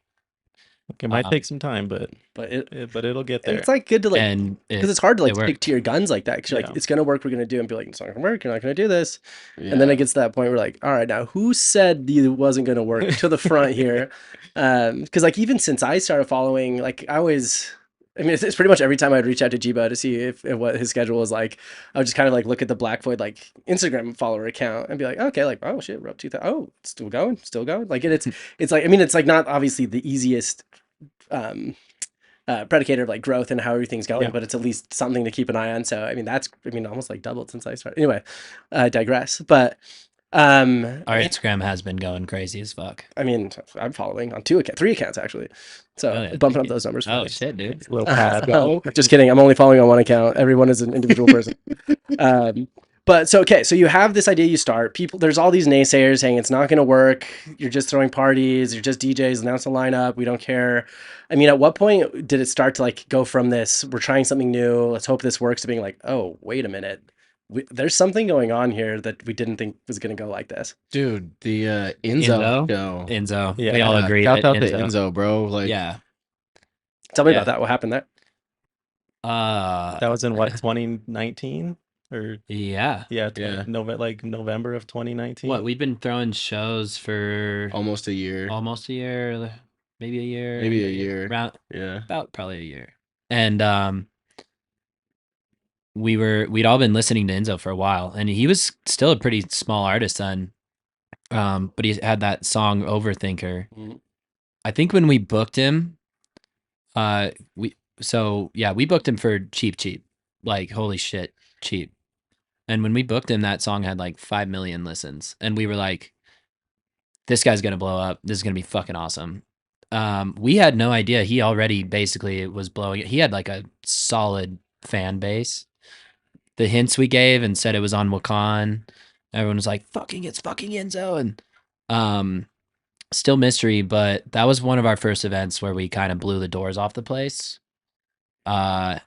It might take some time, but But it'll get there. it's like good to like, And because it's hard to like it stick worked. to your guns like that. Because you're Yeah. like, it's gonna work. We're gonna do it, and be like, it's not gonna work. You're not gonna do this. Yeah. And then it gets to that point where like, all right, now who said it wasn't gonna work? To the front here, because like even since I started following, like I always. I mean, it's pretty much every time I'd reach out to Gebo to see if what his schedule was like, I would just kind of like look at the Blaqvoid like Instagram follower account and be like, okay, like, oh shit, we're up 2,000. Oh, it's still going. Like it's like, I mean, it's like not obviously the easiest predicator of like growth and how everything's going, Yeah. but it's at least something to keep an eye on. So I mean, that's almost like doubled since I started. Anyway, I digress. But Our Instagram has been going crazy as fuck. I mean, I'm following on 3 accounts actually. So Oh, yeah, bumping thank up you. those numbers. for Oh me. shit, dude. Little pad. No, just kidding. I'm only following on 1 account. Everyone is an individual person. But so, okay, so you have this idea, you start people, there's all these naysayers saying it's not going to work. You're just throwing parties. You're just DJs, announce a lineup. We don't care. I mean, at what point did it start to like go from this, we're trying something new, let's hope this works, to being like, oh, wait a minute, there's something going on here that we didn't think was going to go like this. Dude, the Enzo show. Enzo. Yeah. We all agree. Shout that out to Enzo, bro. Like, Yeah. Tell me Yeah. about that. What happened there? That was in what, 2019 or Yeah. Yeah. November of 2019. What, we've been throwing shows for almost a year. almost a year, maybe a year. Maybe a year. Around, Yeah. about probably a year. And we'd all been listening to Enzo for a while, and he was still a pretty small artist then. But he had that song Overthinker. Mhm. I think when we booked him, we booked him for cheap, like holy shit, cheap. And when we booked him, that song had like 5 million listens, and we were like, this guy's gonna blow up. This is gonna be fucking awesome. We had no idea he already basically was blowing it. He had like a solid fan base. The hints we gave and said it was on Wakan, everyone was like, it's fucking Enzo. And still mystery, but that was one of our first events where we kind of blew the doors off the place. I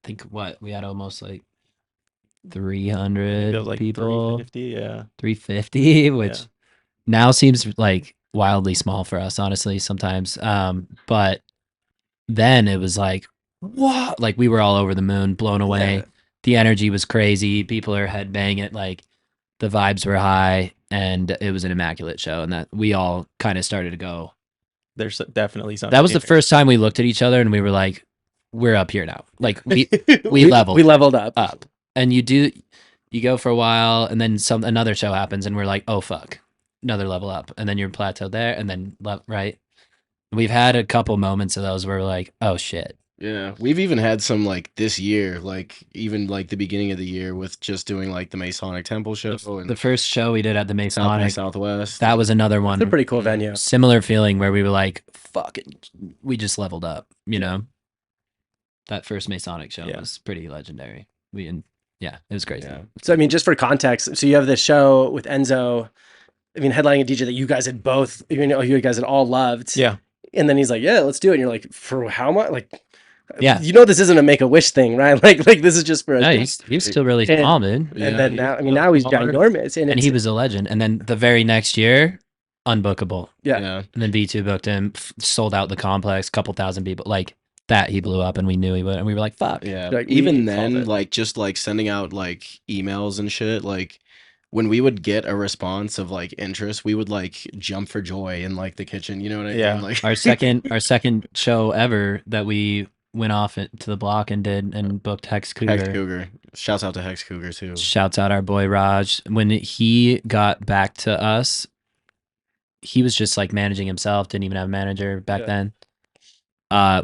think we had almost like 300 It was like people. 350, yeah. 350, which Yeah. now seems like wildly small for us, honestly, sometimes. But then it was like, what? Like we were all over the moon, blown away. Yeah. The energy was crazy. People are headbanging it. Like the vibes were high, and it was an immaculate show. And that we all kind of started to go. There's definitely something. That was the here. first time we looked at each other and we were like, we're up here now. Like we leveled. We leveled up. And you go for a while, and then another show happens, and we're like, oh fuck, another level up, and then you're plateaued there, and then right. We've had a couple moments of those where we're like, oh shit. Yeah, we've even had some like this year, like even like the beginning of the year with just doing like the Masonic Temple show and The first show we did at the South by Masonic, Southwest. that was another one. It's a pretty cool venue. Similar feeling where we were like, fuck it, we just leveled up, you know? That first Masonic show was pretty legendary. It was crazy. Yeah. So, I mean, just for context, so you have this show with Enzo, I mean, headlining a DJ that you guys had both, you guys had all loved. Yeah. And then he's like, yeah, let's do it. And you're like, for how much? Like, Yeah. This isn't a Make-A-Wish thing, right? Like this is just for No, a he's still really small, dude. And then now he's ginormous. And he was a legend. And then the very next year, unbookable. Yeah. And then V2 booked him, sold out the complex, couple thousand people. Like that, he blew up, and we knew he would. And we were like, fuck. Yeah. Like, even we called then, it. like just like sending out like emails and shit, like when we would get a response of like interest, we would like jump for joy in like the kitchen. You know what I Yeah. mean? Like Our second show ever that we went off to the block and did and booked Hex Cougar. Hex Cougar. Shouts out to Hex Cougar too. Shouts out our boy Raj. When he got back to us, he was just like managing himself, didn't even have a manager back then.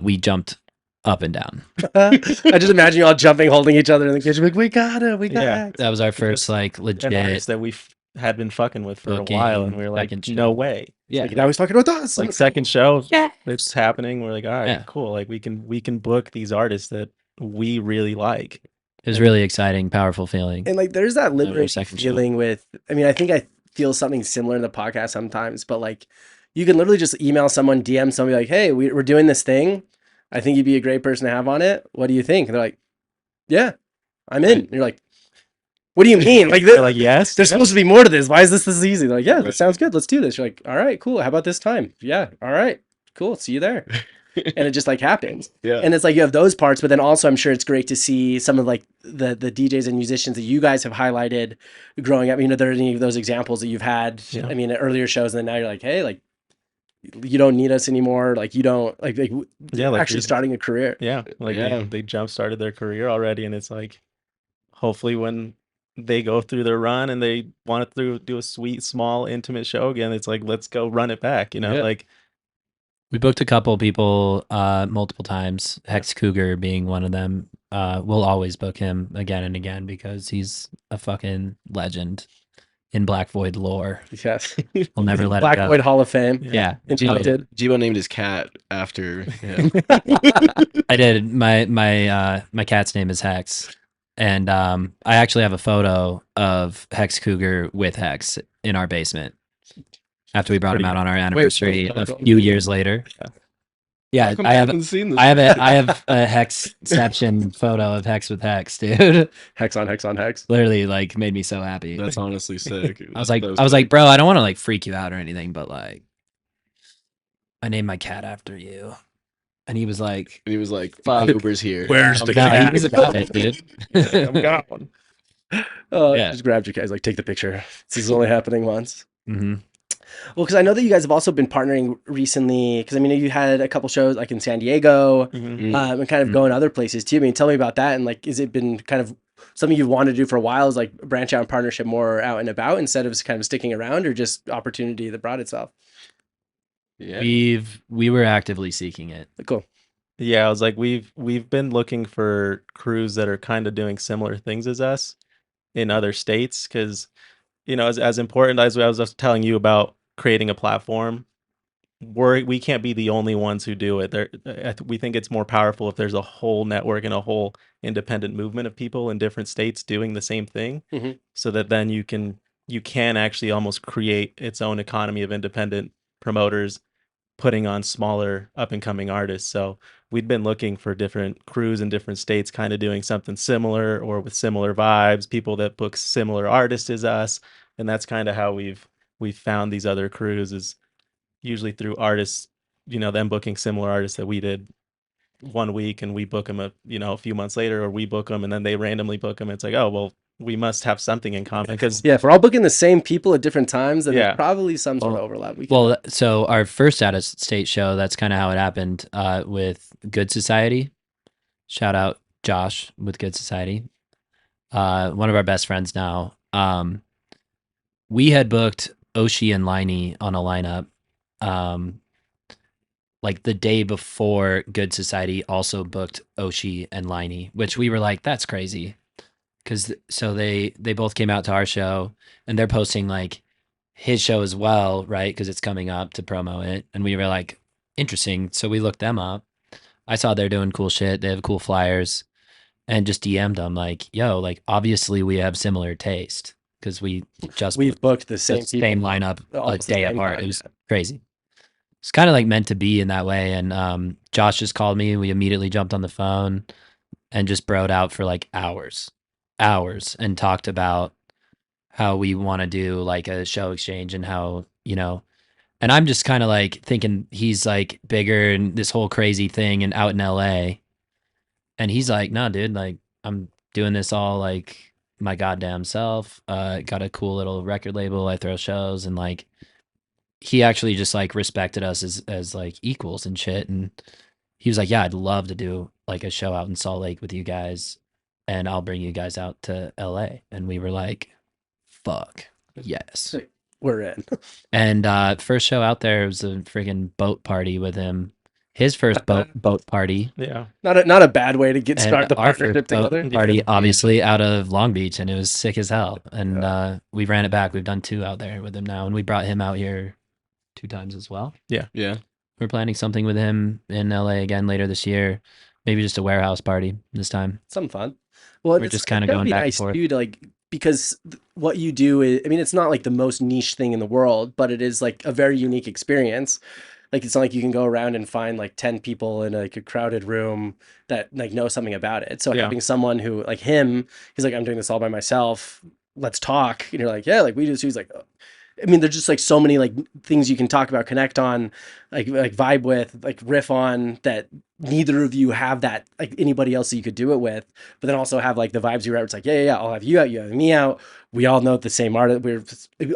We jumped up and down. I just imagine you all jumping, holding each other in the kitchen. Like, we got it. We got Yeah. it. That was our first like An legit. artist that we had been fucking with for Booking, a while, and we were like, second show. no way. Yeah. Like, now he's fucking with us. Like second show, Yeah. it's happening. We're like, all right, Yeah. cool. Like we can book these artists that we really like. It was really exciting, powerful feeling. And like, there's that liberating second show. feeling with, I mean, I think I feel something similar in the podcast sometimes, but like, you can literally just email someone, DM somebody like, hey, we're doing this thing. I think you'd be a great person to have on it. What do you think? And they're like, yeah, I'm in. And you're like, what do you mean? Like, They're like, yes. there's supposed to be more to this. Why is this easy? They're like, yeah, that sounds good. Let's do this. You're like, all right, cool. How about this time? Yeah. All right, cool. See you there. And it just like happens. Yeah. And it's like you have those parts, but then also I'm sure it's great to see some of like the DJs and musicians that you guys have highlighted growing up. There are any of those examples that you've had, Yeah. I mean, at earlier shows, and then now you're like, hey, like, you don't need us anymore. Like, you don't like Yeah, like actually you're- starting a career. Yeah, like Yeah. they jump started their career already, and it's like, hopefully when they go through their run and they want to do a sweet, small, intimate show again, it's like, let's go run it back. Yeah. Like We booked a couple people multiple times, Hex Cougar being one of them. We'll always book him again and again because he's a fucking legend in Blaqvoid lore. Yes. We'll never let it Blacqvoid go. Hall of Fame. Yeah. Inducted. Gebo named his cat after him. I did. My cat's name is Hex. And I actually have a photo of Hex Cougar with Hex in our basement after we brought him out on our anniversary a few years later. Yeah, come I have. haven't seen this. I have a Hexception photo of Hex with Hex, dude. Hex on hex on hex. Literally, like, made me so happy. That's honestly sick. I was That like, sick. bro, I don't want to like freak you out or anything, but like, I named my cat after you, and he was like, And he was like, "Fuck, Uber's here." Where's the no, he cat? was about it, dude. I'm gone. Yeah. Just grabbed your guys, like, take the picture. This is only happening once. hmm Well, because I know that you guys have also been partnering recently. Because I mean, you had a couple shows like in San Diego, Mhm. and kind of going other places too. I mean, tell me about that. And like, has it been kind of something you've wanted to do for a while? Is like branch out in partnership more out and about instead of kind of sticking around, or just opportunity that brought itself? Yeah. We were actively seeking it. Cool. Yeah, I was like, we've been looking for crews that are kind of doing similar things as us in other states, because as important as I was just telling you about creating a platform, we can't be the only ones who do it. We think it's more powerful if there's a whole network and a whole independent movement of people in different states doing the same thing, Mhm. so that then you can actually almost create its own economy of independent promoters putting on smaller up and coming artists. So we'd been looking for different crews in different states kind of doing something similar or with similar vibes, people that book similar artists as us. And that's kind of how we've found these other crews, is usually through artists, them booking similar artists that we did one week, and we book them a few months later, or we book them and then they randomly book them. It's like, oh, well, we must have something in common, because Yeah, if we're all booking the same people at different times, then Yeah. there's probably some sort of Well- overlap. Well, so our first out of state show, that's kind of how it happened with Good Society. Shout out Josh with Good Society. One of our best friends now. We had booked Oshi and Liney on a lineup. Like the day before Good Society also booked Oshi and Liney, which we were like, that's crazy. So they both came out to our show, and they're posting like his show as well, right? Because it's coming up to promo it. And we were like, interesting. So we looked them up. I saw they're doing cool shit. They have cool flyers, and just DM'd them like, yo, like obviously we have similar taste, because we've booked the the same people. same lineup a almost the day same apart. time, It was yeah. crazy. It's kind of like meant to be in that way. And Josh just called me. We immediately jumped on the phone and just broed out for like hours, and talked about how we want to do like a show exchange, and how, and I'm just kind of like thinking he's like bigger and this whole crazy thing and out in LA. And he's like, no, dude, like I'm doing this all like my goddamn self. Got a cool little record label. I throw shows, and like he actually just like respected us as like equals and shit. And he was like, yeah, I'd love to do like a show out in Salt Lake with you guys, and I'll bring you guys out to LA. And we were like, fuck yes. We're in. And first show out there was a friggin' boat party with him. His first boat party. Yeah. Not a bad way to get And start the our partnership first boat together. party, obviously, out of Long Beach, and it was sick as hell. And we ran it back. We've done 2 out there with him now, and we brought him out here 2 times as well. Yeah. We're planning something with him in LA again later this year. Maybe just a warehouse party this time. Some fun. Well, We're it's just kinda gotta going be back and nice forth. too, to like, because what you do is, I mean, it's not like the most niche thing in the world, but it is like a very unique experience. Like, it's not like you can go around and find like 10 people in like a crowded room that like know something about it. So Yeah. having someone who like him, he's like, I'm doing this all by myself. Let's talk. And you're like, yeah, like we just, he's like, I mean, there's just like so many like things you can talk about, connect on, like vibe with, like riff on, that neither of you have that like anybody else that you could do it with, but then also have like the vibes you're at. It's like, yeah, I'll have you out, you have me out. We all know the same artist. We're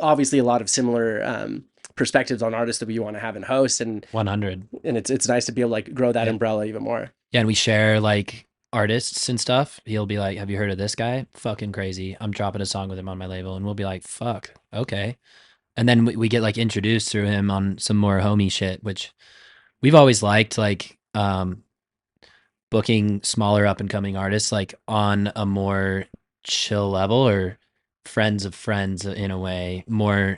obviously a lot of similar perspectives on artists that we want to have and host, and 100. it's nice to be able to like grow that umbrella even more. Yeah, and we share like artists and stuff. He'll be like, have you heard of this guy? Fucking crazy. I'm dropping a song with him on my label. And we'll be like, fuck, okay. And then we get like introduced through him on some more homie shit, which we've always liked, like booking smaller up and coming artists like on a more chill level, or friends of friends in a way, more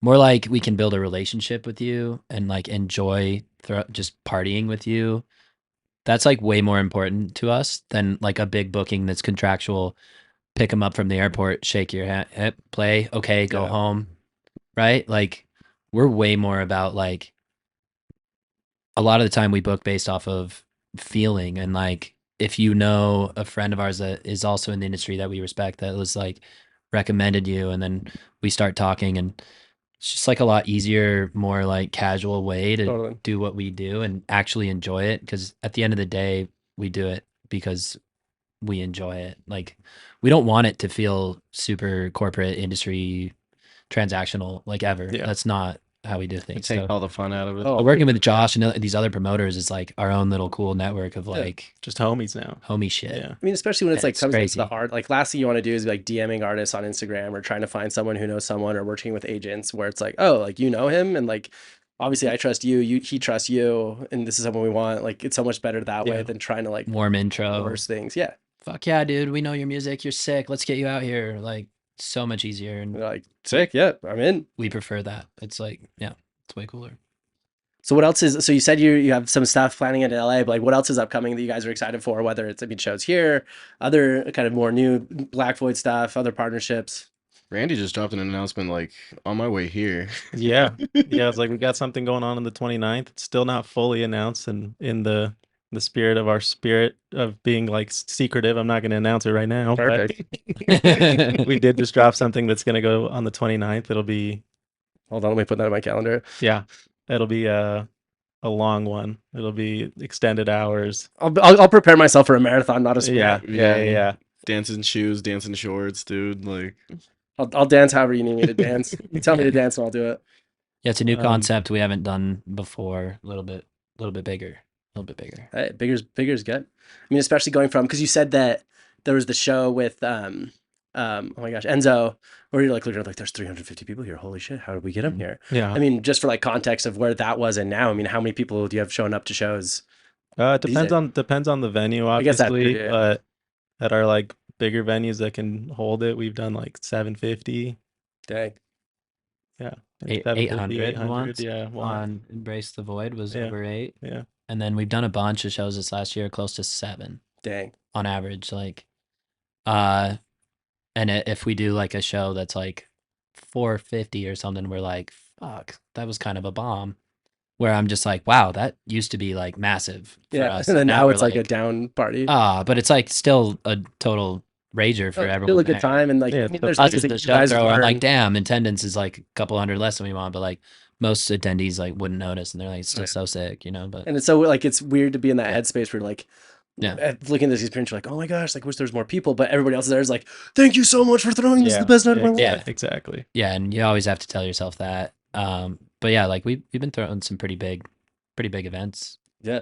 like we can build a relationship with you and like enjoy just partying with you. That's like way more important to us than like a big booking that's contractual. Pick them up from the airport, shake your hand, play, okay, go Yeah. home, right? Like we're way more about like a lot of the time we book based off of feeling, and like if you know a friend of ours that is also in the industry that we respect that was like recommended you, and then we start talking, and it's just like a lot easier, more like casual way to Totally. do what we do and actually enjoy it, because at the end of the day we do it because we enjoy it. Like we don't want it to feel super corporate industry transactional like ever. Yeah. That's not how we do We things. take So all the fun out of it. Oh, working with Josh and these other promoters is like our own little cool network of like Just homies now. homie shit. Yeah. I mean, especially when it's Yeah, like it's comes down to the crazy. art. Like last thing you want to do is be like DMing artists on Instagram or trying to find someone who knows someone or working with agents where it's like, oh, like you know him and like obviously I trust you, he trusts you, and this is someone we want. Like it's so much better that way Yeah. than trying to like Warm intro. force things. Yeah. Fuck yeah, dude. We know your music. You're sick. Let's get you out here. Like so much easier. And You're like, sick, yeah, I'm in. we prefer that. It's like, yeah, it's way cooler. So what else is so you said you have some stuff planning in LA, but like what else is upcoming that you guys are excited for? Whether it's I mean shows here, other kind of more new Blaqvoid stuff, other partnerships. Randy just dropped an announcement like on my way here. Yeah. Yeah. It's like we got something going on the 29th. It's still not fully announced, and in the spirit of our spirit of being like secretive, I'm not going to announce it right now. Perfect. But we did just drop something that's going to go on the 29th. It'll be, Hold on, let me put that in my calendar. yeah, it'll be a long one. It'll be extended hours. I'll prepare myself for a marathon, not a sprint. Yeah. Dancing shoes, dancing shorts, dude. Like I'll dance however you need me to dance. You tell me to dance and I'll do it. Yeah, it's a new Um, concept we haven't done before. A little bit bigger. A little bit bigger. Hey, bigger's good. I mean, especially going from because you said that there was the show with oh my gosh, Enzo, where you're like looking at like there's 350 people here. Holy shit, how did we get them here? Yeah. I mean, just for like context of where that was and now. I mean, how many people do you have showing up to shows? It these depends on the venue, I guess that too, obviously. yeah. But at our like bigger venues that can hold it, we've done like 750. Dang. Yeah. 800 once Yeah. on Embrace the Void was Yeah. over 8. Yeah. And then we've done a bunch of shows this last year, close to 7 Dang. on average. Like, and if we do like a show that's like 450 or something, we're like, fuck, that was kind of a bomb. Where I'm just like, wow, that used to be like massive for Yeah. us. And then now we're it's like a down party. but it's like still a total rager for everyone. Still a good there. time. And like, Yeah, I mean, so there's Us things as that the you show guys thrower, I'm like, learn. damn, attendance is like a couple hundred less than we want, but like most attendees like wouldn't notice, and they're like, it's still Right. so sick, you know. But And it's so like it's weird to be in that Yeah. headspace where like Yeah. looking at this experience, you're like, oh my gosh, like wish there's more people, but everybody else is there is like, thank you so much for throwing this is the best night of my life. Yeah. Exactly. yeah, and you always have to tell yourself that. But yeah, like we've been throwing some pretty big events. Yeah.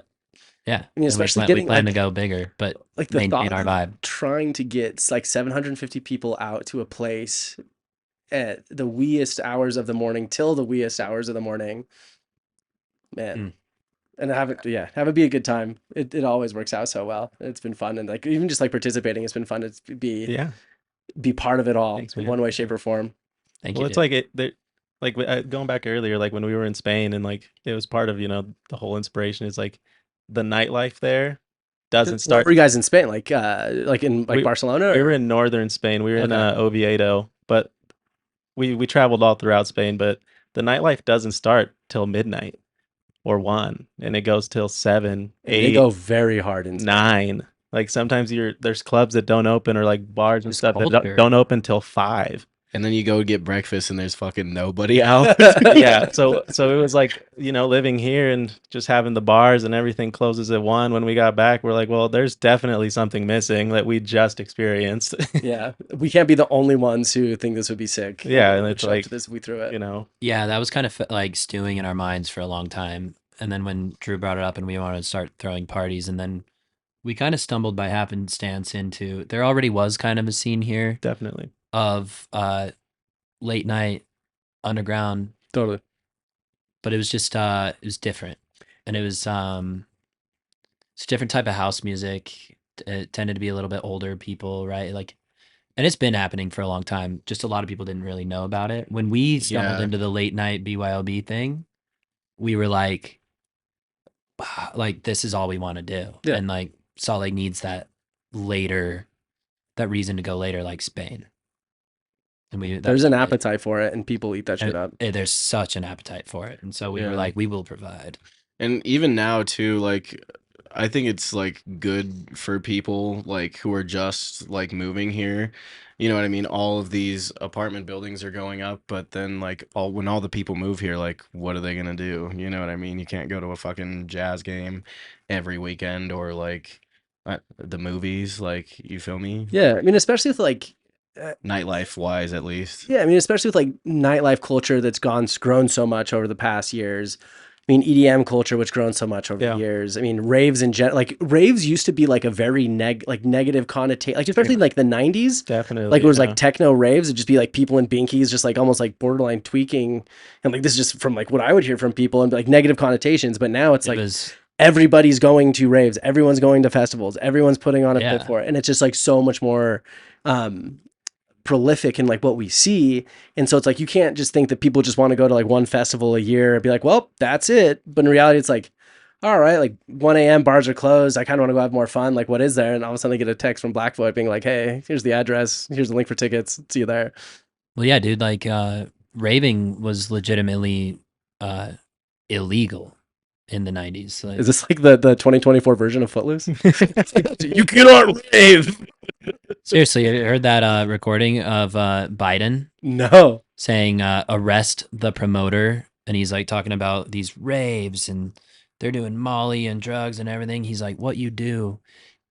Yeah, I mean, and especially we getting plan to like, go bigger, but like the maintain thought our of vibe. trying to get like 750 people out to a place at the weeest hours of the morning till the weeest hours of the morning, man. Mm. And have it be a good time. It always works out so well. It's been fun, and like even just like participating, it's been fun to Yeah. be part of it all Thanks, in man. one way, shape, or form. Thank Well, you. it's like like going back earlier, like when we were in Spain, and like it was part of the whole inspiration is like the nightlife there doesn't What start. were you guys in Spain? Like in like We- Barcelona? We or- were in northern Spain. We were in Okay. Oviedo, but we traveled all throughout Spain. But the nightlife doesn't start till midnight or 1, and it goes till 7, They 8, go very hard in Spain. 9. Like sometimes there's clubs that don't open, or like bars and It's stuff that culture. don't open till 5. and then you go get breakfast and there's fucking nobody out. Yeah, so it was like, living here and just having the bars and everything closes at 1. When we got back, we're like, well, there's definitely something missing that we just experienced. Yeah, we can't be the only ones who think this would be sick. Yeah, and We'll it's show up like, to this if we threw it. Yeah, that was kind of like stewing in our minds for a long time. And then when Drew brought it up and we wanted to start throwing parties, and then we kind of stumbled by happenstance into, there already was kind of a scene here Definitely. of late night underground, Totally. but it was just it was different. And it was it's a different type of house music. It tended to be a little bit older people, right? Like, and it's been happening for a long time. Just a lot of people didn't really know about it. When we stumbled Yeah. into the late night BYOB thing, we were like, this is all we want to do. Yeah. And like Salt Lake needs that reason to go later, like Spain. And There's an appetite for it, and people eat that shit up. there's such an appetite for it. And so we were Yeah. like, we will provide. And even now too, like I think it's like good for people like who are just like moving here. You know what I mean? All of these apartment buildings are going up, but then like when all the people move here, like what are they gonna do? You know what I mean? You can't go to a fucking jazz game every weekend or like the movies. Like you feel me? Yeah, I mean, especially with like, Nightlife wise, at least. yeah, I mean, especially with like nightlife culture that's grown so much over the past years. I mean, EDM culture, which grown so much over the Yeah. years. I mean, raves in general, like raves used to be like a very negative connotation, like especially in like the '90s. Definitely. Like it was yeah. like techno raves, it'd just be like people in binkies, just like almost like borderline tweaking, and like this is just from like what I would hear from people and like negative connotations. But now it's It like was everybody's going to raves, everyone's going to festivals, everyone's putting on a Yeah. fit for it, and it's just like so much more prolific in like what we see. And so it's like you can't just think that people just want to go to like one festival a year and be like, well, that's it. But in reality, it's like, all right, like 1 a.m. bars are closed. I kind of want to go have more fun. Like, what is there? And all of a sudden, I get a text from Blaqvoid being like, hey, here's the address. Here's the link for tickets. See you there. Well, yeah, dude, like raving was legitimately illegal in the 90s. Like, Is this like the 2024 version of Footloose? You cannot rave. seriously, I heard that recording of Biden No. saying arrest the promoter, and he's like talking about these raves and they're doing Molly and drugs and everything. He's like, what you do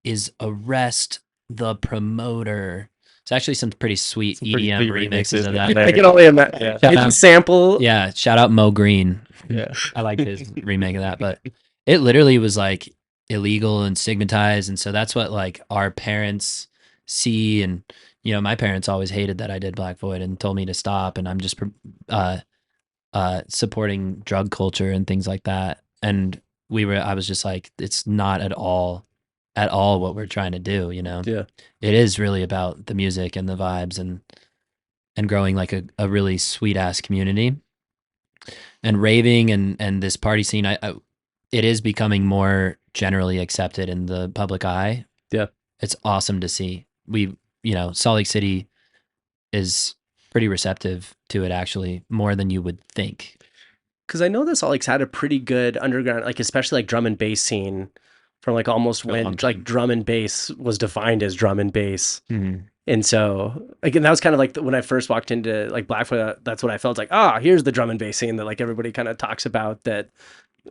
is arrest the promoter. It's actually some pretty sweet Some pretty EDM sweet remixes of remixes. that. I can only imagine. Yeah. Can you sample? Yeah, shout out Mo Green. Yeah. I liked his remake of that, but it literally was like illegal and stigmatized, and so that's what like our parents see. And you know, my parents always hated that I did Blaqvoid and told me to stop, and I'm just supporting drug culture and things like that. And I was just like, it's not at all what we're trying to do, you know. Yeah. It is really about the music and the vibes and growing like a really sweet ass community. And raving and this party scene, it is becoming more generally accepted in the public eye. Yeah. It's awesome to see. Salt Lake City is pretty receptive to it, actually, more than you would think. Because I know that Salt Lake's had a pretty good underground, like especially like drum and bass scene from like almost For a long when time. like drum and bass was defined as drum and bass. Mm-hmm. And so again, that was kind of like when I first walked into like Blaqvoid, that's what I felt like, here's the drum and bass scene that like everybody kind of talks about, that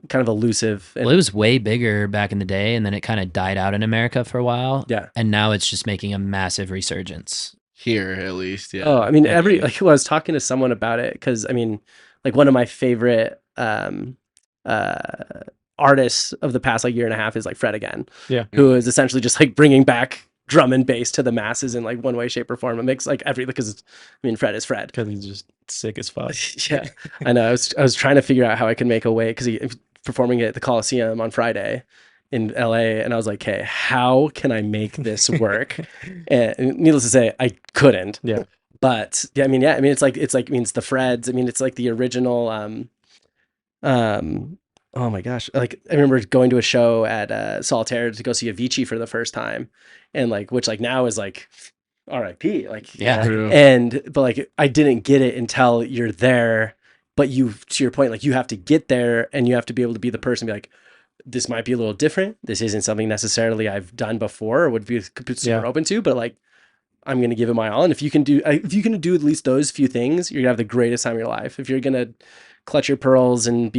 kind of elusive. And Well, it was way bigger back in the day, and then it kind of died out in America for a while. Yeah. And now it's just making a massive resurgence. Here, at least, yeah. I mean, Yeah. I was talking to someone about it because I mean, like one of my favorite artists of the past like year and a half is like Fred again. Yeah. Who is essentially just like bringing back drum and bass to the masses in like one way, shape, or form. It makes like because I mean, Fred is Fred. Because he's just sick as fuck. Yeah, I know. I was trying to figure out how I could make a way because he's performing at the Coliseum on Friday in LA, and I was like, "Okay, how can I make this work?" And needless to say, I couldn't. Yeah. But yeah, I mean, it's like I mean, it's the Freds. I mean, it's like the original. Oh my gosh! Like I remember going to a show at Solitaire to go see Avicii for the first time, and like which like now is like R.I.P. Like Yeah. True. but like I didn't get it until you're there. But you, to your point, like you have to get there and you have to be able to be the person, be like, this might be a little different. This isn't something necessarily I've done before or would be super Yeah. open to, but like I'm gonna give it my all. And if you can do at least those few things, you're gonna have the greatest time of your life. If you're gonna clutch your pearls and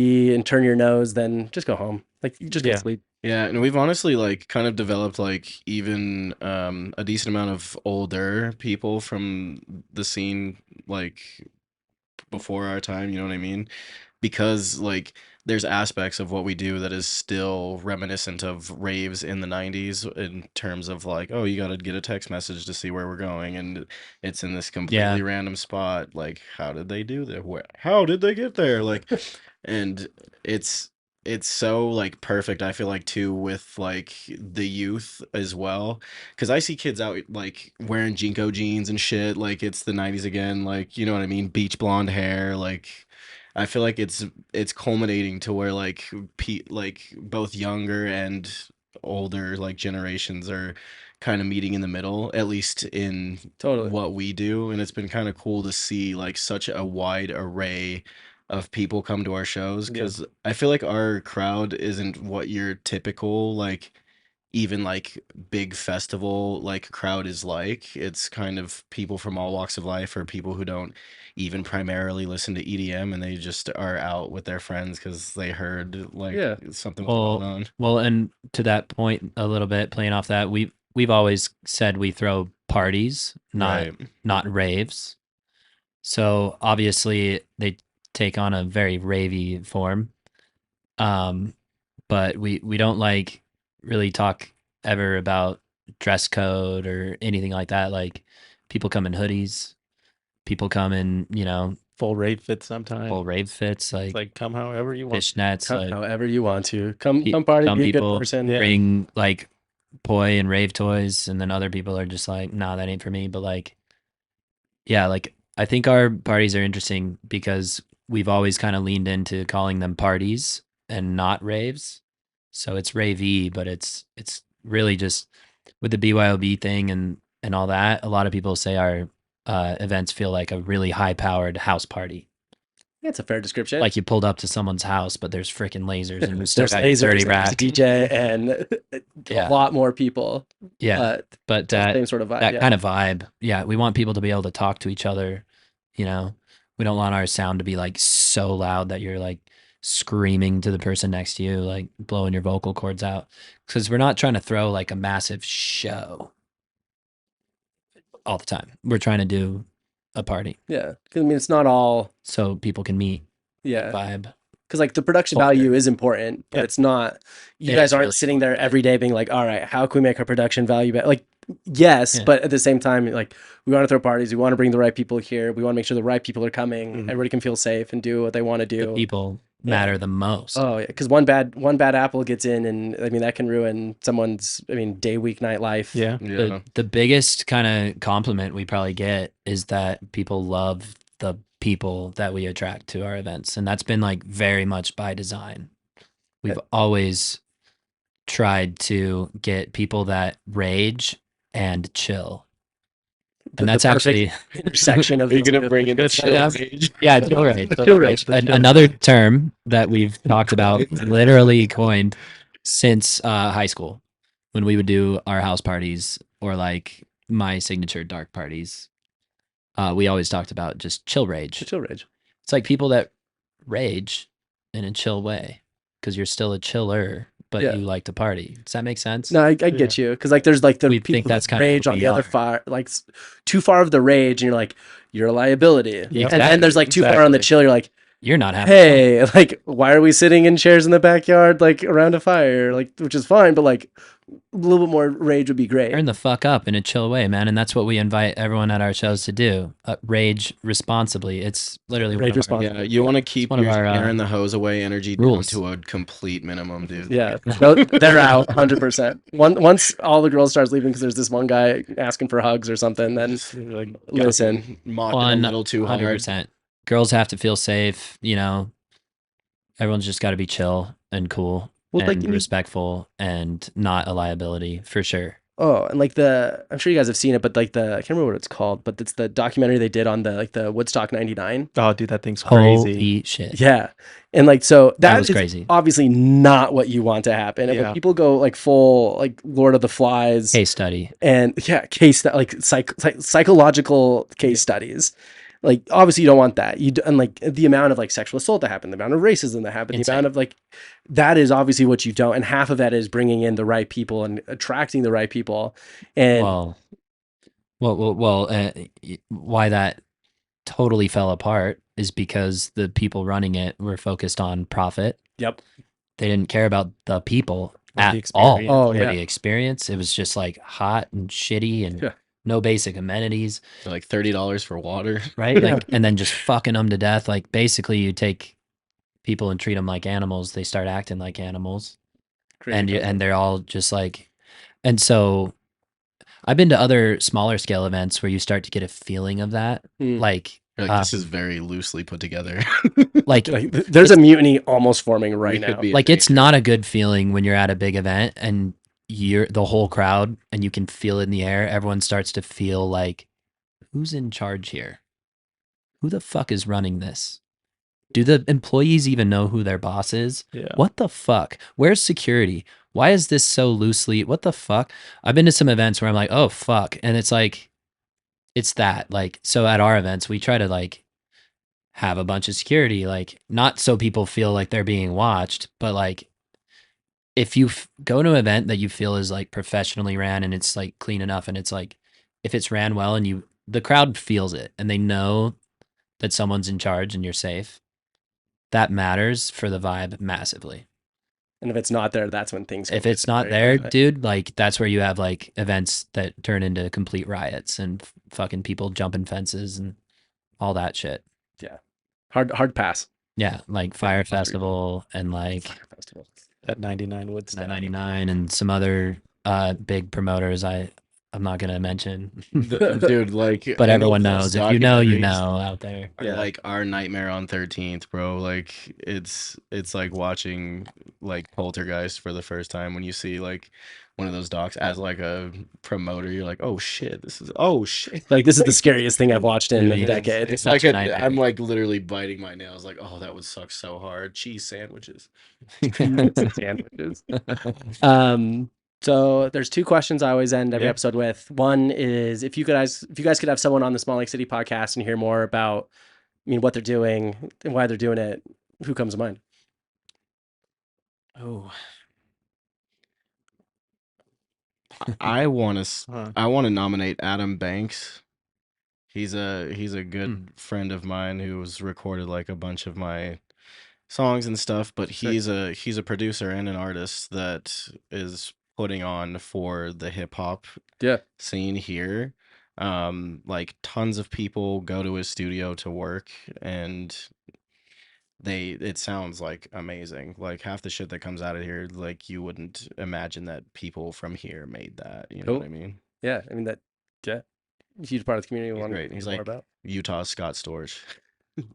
turn your nose, then just go home. Like you just go Yeah. to sleep. Yeah, and we've honestly like kind of developed like even a decent amount of older people from the scene like before our time, you know what I mean? Because like there's aspects of what we do that is still reminiscent of raves in the 90s in terms of like, oh, you got to get a text message to see where we're going and it's in this completely random spot. Like, how did they do that? How did they get there? Like, and it's so like perfect, I feel like, too, with like the youth as well, because I see kids out like wearing Jinko jeans and shit, like it's the 90s again, like, you know what I mean, beach blonde hair. Like I feel like it's culminating to where like like both younger and older like generations are kind of meeting in the middle, at least in Totally. what we do, and it's been kind of cool to see like such a wide array of people come to our shows, because I feel like our crowd isn't what your typical like even like big festival like crowd is like. It's kind of people from all walks of life, or people who don't even primarily listen to EDM, and they just are out with their friends because they heard like Yeah. something was going on. Well, and to that point, a little bit playing off that, we've always said we throw parties, not raves. So obviously they take on a very ravey form. But we don't like really talk ever about dress code or anything like that. Like people come in hoodies, people come in, Full rave fits sometimes. full rave fits, It's like come however you want. fishnets, Come like however you want to. Come Pe- party, some be a good people- person. Yeah. bring like poi and rave toys, and then other people are just like, nah, that ain't for me. But like, yeah, like I think our parties are interesting because we've always kind of leaned into calling them parties and not raves. So it's ravey, but it's really just with the BYOB thing and all that. A lot of people say our events feel like a really high powered house party. That's a fair description. Like you pulled up to someone's house, but there's freaking lasers and you still there's got lasers, 30 there's a rack. DJ, and Yeah. a lot more people. Yeah, but that Same sort of vibe. that yeah. kind of vibe. Yeah, we want people to be able to talk to each other. We don't want our sound to be like so loud that you're like screaming to the person next to you, like blowing your vocal cords out. Because we're not trying to throw like a massive show all the time. We're trying to do a party Yeah. 'Cause, I mean, it's not all. so people can meet, Yeah. vibe. Because like the production Culture. value is important, but Yeah. it's not. You It guys is aren't really sitting there every day being like, all right, how can we make our production value better? Like, yes, Yeah. but at the same time, like we want to throw parties, we want to bring the right people here, we want to make sure the right people are coming, Mhm. everybody can feel safe and do what they want to do. The people matter the most. Oh yeah, because one bad apple gets in, and I mean that can ruin someone's day, week, night life. Yeah. Yeah. The biggest kind of compliment we probably get is that people love the people that we attract to our events. And that's been like very much by design. We've always tried to get people that rage and chill. And that's actually intersection of Are you those gonna two. bring in the Good chill stuff. rage? yeah, chill rage. Chill rage. Another term that we've talked about, literally coined since high school, when we would do our house parties or like my signature dark parties. We always talked about just chill rage. Chill rage. It's like people that rage in a chill way because you're still a chiller, but Yeah. you like to party. Does that make sense? No, I get you, because like there's like the We people think that's that kind of rage who on we the other are. far, like too far of the rage, and you're like, you're a liability. Yep. And then there's like too far on the Exactly. chill, you're like, You're not having fun. hey, like why are we sitting in chairs in the backyard like around a fire, like, which is fine, but like a little bit more rage would be great. Turn the fuck up in a chill way, man. And that's what we invite everyone at our shows to do. Rage responsibly. It's literally one Rage of our- Yeah, you want to keep one of your our, airing the hose away energy rules. down to a complete minimum, dude. Yeah, no, they're out 100%. Once all the girls starts leaving because there's this one guy asking for hugs or something, then Like, listen. Mocking a little too hard. 100%. Girls have to feel safe, Everyone's just got to be chill and cool Well, like, and you need- respectful and not a liability for sure. Oh, and like I'm sure you guys have seen it, but like I can't remember what it's called, but it's the documentary they did on the Woodstock '99. oh, dude, that thing's crazy. Holy shit. Yeah, and like so That that was is crazy. obviously not what you want to happen. And when Yeah. people go like full like Lord of the Flies Case study. and psychological case studies, like obviously you don't want that. And like the amount of like sexual assault that happened, the amount of racism that happened, the Insane. amount of like that is obviously what you don't. And half of that is bringing in the right people and attracting the right people. And Why that totally fell apart is because the people running it were focused on profit. yep, They didn't care about the people Or the at all. experience. Oh, Or yeah. the experience. It was just like hot and shitty and Yeah. no basic amenities. For like $30 for water. Right? Yeah. Like, and then just fucking them to death. Like basically you take people and treat them like animals. They start acting like animals. And they're all just like, and so I've been to other smaller scale events where you start to get a feeling of that. Hmm. Like, You're like, this is very loosely put together. like, like there's a mutiny almost forming right We now. could be- like it's not a good feeling when you're at a big event and you're the whole crowd and you can feel it in the air. Everyone starts to feel like, who's in charge here? Who the fuck is running this? do the employees even know who their boss is? Yeah. What the fuck? Where's security? Why is this so loosely? What the fuck? I've been to some events where I'm like, oh fuck. And it's like, it's that. Like, so at our events, we try to like have a bunch of security, like not so people feel like they're being watched, but like if you go to an event that you feel is like professionally ran and it's like clean enough and it's like, if it's ran well and the crowd feels it and they know that someone's in charge and you're safe, that matters for the vibe massively. And if it's not there, that's when things. If it's not there, dude, like that's where you have like events that turn into complete riots and fucking people jumping fences and all that shit. Yeah, hard pass. Yeah, like Fire Festival and like Fire Festival. At 99 Woodstock. 99 and some other big promoters I'm not gonna mention. Dude, like, But any everyone of those knows. If you know, you documentaries know out there. are Yeah. like our Nightmare on 13th, bro. Like it's like watching like Poltergeist for the first time when you see like one of those docs as like a promoter. You're like, oh shit, this is Like this is the scariest thing I've watched in Really? a decade. It's Such like a nightmare. I'm like literally biting my nails. Like, oh, that would suck so hard. Cheese sandwiches. Sandwiches. So there's two questions I always end every Yeah. episode with. One is if you guys could have someone on the Small Lake City podcast and hear more about, what they're doing and why they're doing it, who comes to mind? Oh, I want to Huh. nominate Adam Banks. He's a good friend of mine who's recorded like a bunch of my songs and stuff, but he's a producer and an artist that is putting on for the hip hop scene here. Like tons of people go to his studio to work and it sounds like amazing. Like half the shit that comes out of here, like you wouldn't imagine that people from here made that. You know what I mean? Yeah, huge part of the community. He's Want great. He's more like about, Utah Scott Storch,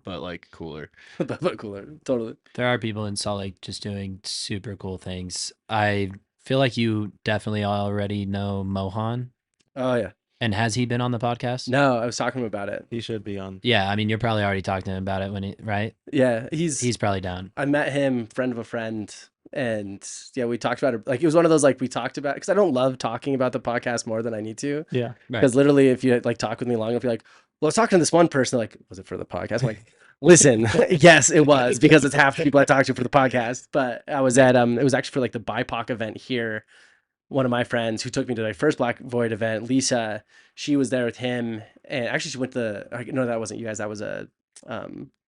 but like cooler. but cooler, totally. there are people in Salt Lake just doing super cool things. I feel like you definitely already know Mohan. Oh yeah. And has he been on the podcast? No, I was talking to him about it. He should be on. Yeah, I mean, you're probably already talking to him about it right? Yeah, he's probably down. I met him, friend of a friend, and yeah, we talked about it. Like it was one of those like we talked about because I don't love talking about the podcast more than I need to. Yeah. Right. Because literally, if you like talk with me long enough, you're like, well, I was talking to this one person. Like, was it for the podcast? I'm like, listen, yes, it was because it's half the people I talked to for the podcast. But I was at it was actually for like the BIPOC event here. One of my friends who took me to my first Blaqvoid event, Lisa, she was there with him, and actually she went to no, that wasn't you guys. That was a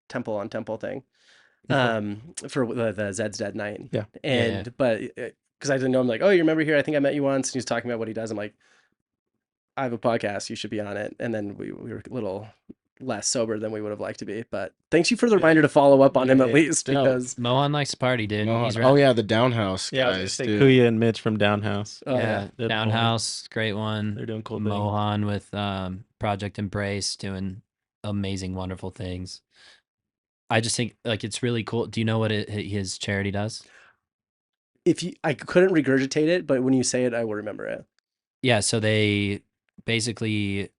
temple on temple thing, for the Zed's Dead night. Yeah. And but because I didn't know him, like, oh, you remember here? I think I met you once. And he was talking about what he does. I'm like, I have a podcast. You should be on it. And then we were a little less sober than we would have liked to be. But thanks you for the reminder to follow up on him at least, No. because Mohan likes to party, dude. Mohan- He's oh yeah, the Downhouse Yeah, I was gonna guys. say Dude. Kuya and Mitch from Downhouse. oh, yeah, They're Downhouse, great one. They're doing cool things. Mohan with Project Embrace doing amazing, wonderful things. I just think like it's really cool. Do you know what his charity does? I couldn't regurgitate it, but when you say it, I will remember it. Yeah, so they basically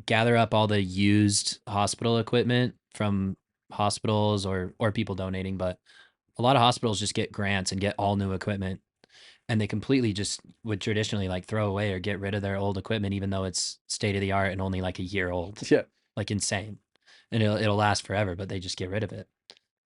gather up all the used hospital equipment from hospitals or people donating, but a lot of hospitals just get grants and get all new equipment, and they completely just would traditionally like throw away or get rid of their old equipment even though it's state of the art and only like a year old. Yeah. Like insane. And it'll last forever, but they just get rid of it.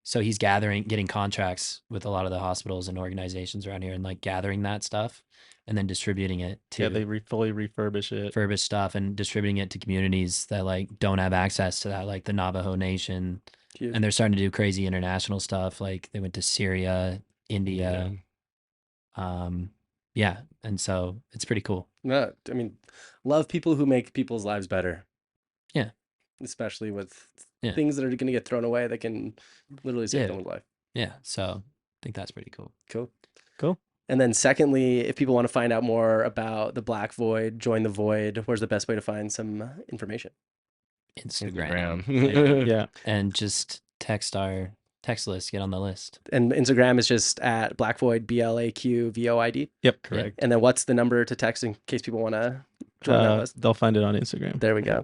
So he's getting contracts with a lot of the hospitals and organizations around here and like gathering that stuff and then distributing it to Yeah, they fully refurbish it. refurbished stuff and distributing it to communities that like don't have access to that, like the Navajo Nation. Huge. And they're starting to do crazy international stuff. Like they went to Syria, India. Yeah. And so it's pretty cool. No, I mean, love people who make people's lives better. Yeah. Especially with Yeah. things that are going to get thrown away that can literally save Yeah. someone's life. Yeah. So I think that's pretty cool. Cool. And then secondly, if people want to find out more about the Blaqvoid, join the Void, where's the best way to find some information? Instagram. Yeah. And just text our text list, get on the list. And Instagram is just at Blaqvoid, BLAQVOID. Yep. Correct. And then what's the number to text in case people want to Join that list. They'll find it on Instagram. There we go.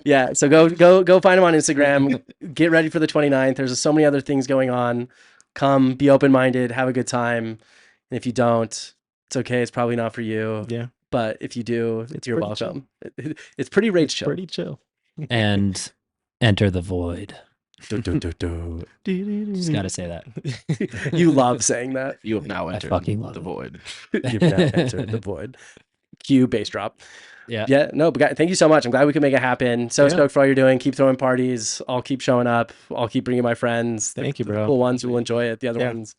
Yeah, so go find him on Instagram. Get ready for the 29th. There's so many other things going on. Come, be open-minded, have a good time. And if you don't, it's okay. It's probably not for you. Yeah, But if you do, you're pretty welcome. It's pretty rage chill. pretty chill. And enter the void. Just Just got to say that. You love saying that. You have now entered fucking love the it. void. You've now entered the void. Cue bass drop. Yeah. Yeah, no, but guys, thank you so much. I'm glad we could make it happen. So Yeah. stoked for all you're doing. Keep throwing parties. I'll keep showing up. I'll keep bringing my friends. Thank you, The bro. cool ones who will enjoy it. The other Yeah. ones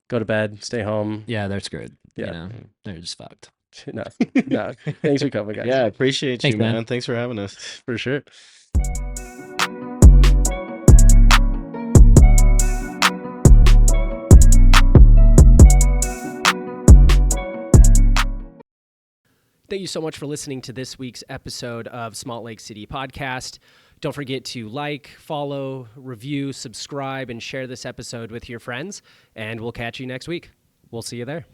go to bed, stay home. Yeah, they're screwed. Yeah. You know, they're just fucked. No, no. Thanks for coming, guys. Yeah, appreciate Thanks, you, man. man. Thanks for having us. for sure. Thank you so much for listening to this week's episode of Salt Lake City Podcast. Don't forget to like, follow, review, subscribe, and share this episode with your friends. And we'll catch you next week. We'll see you there.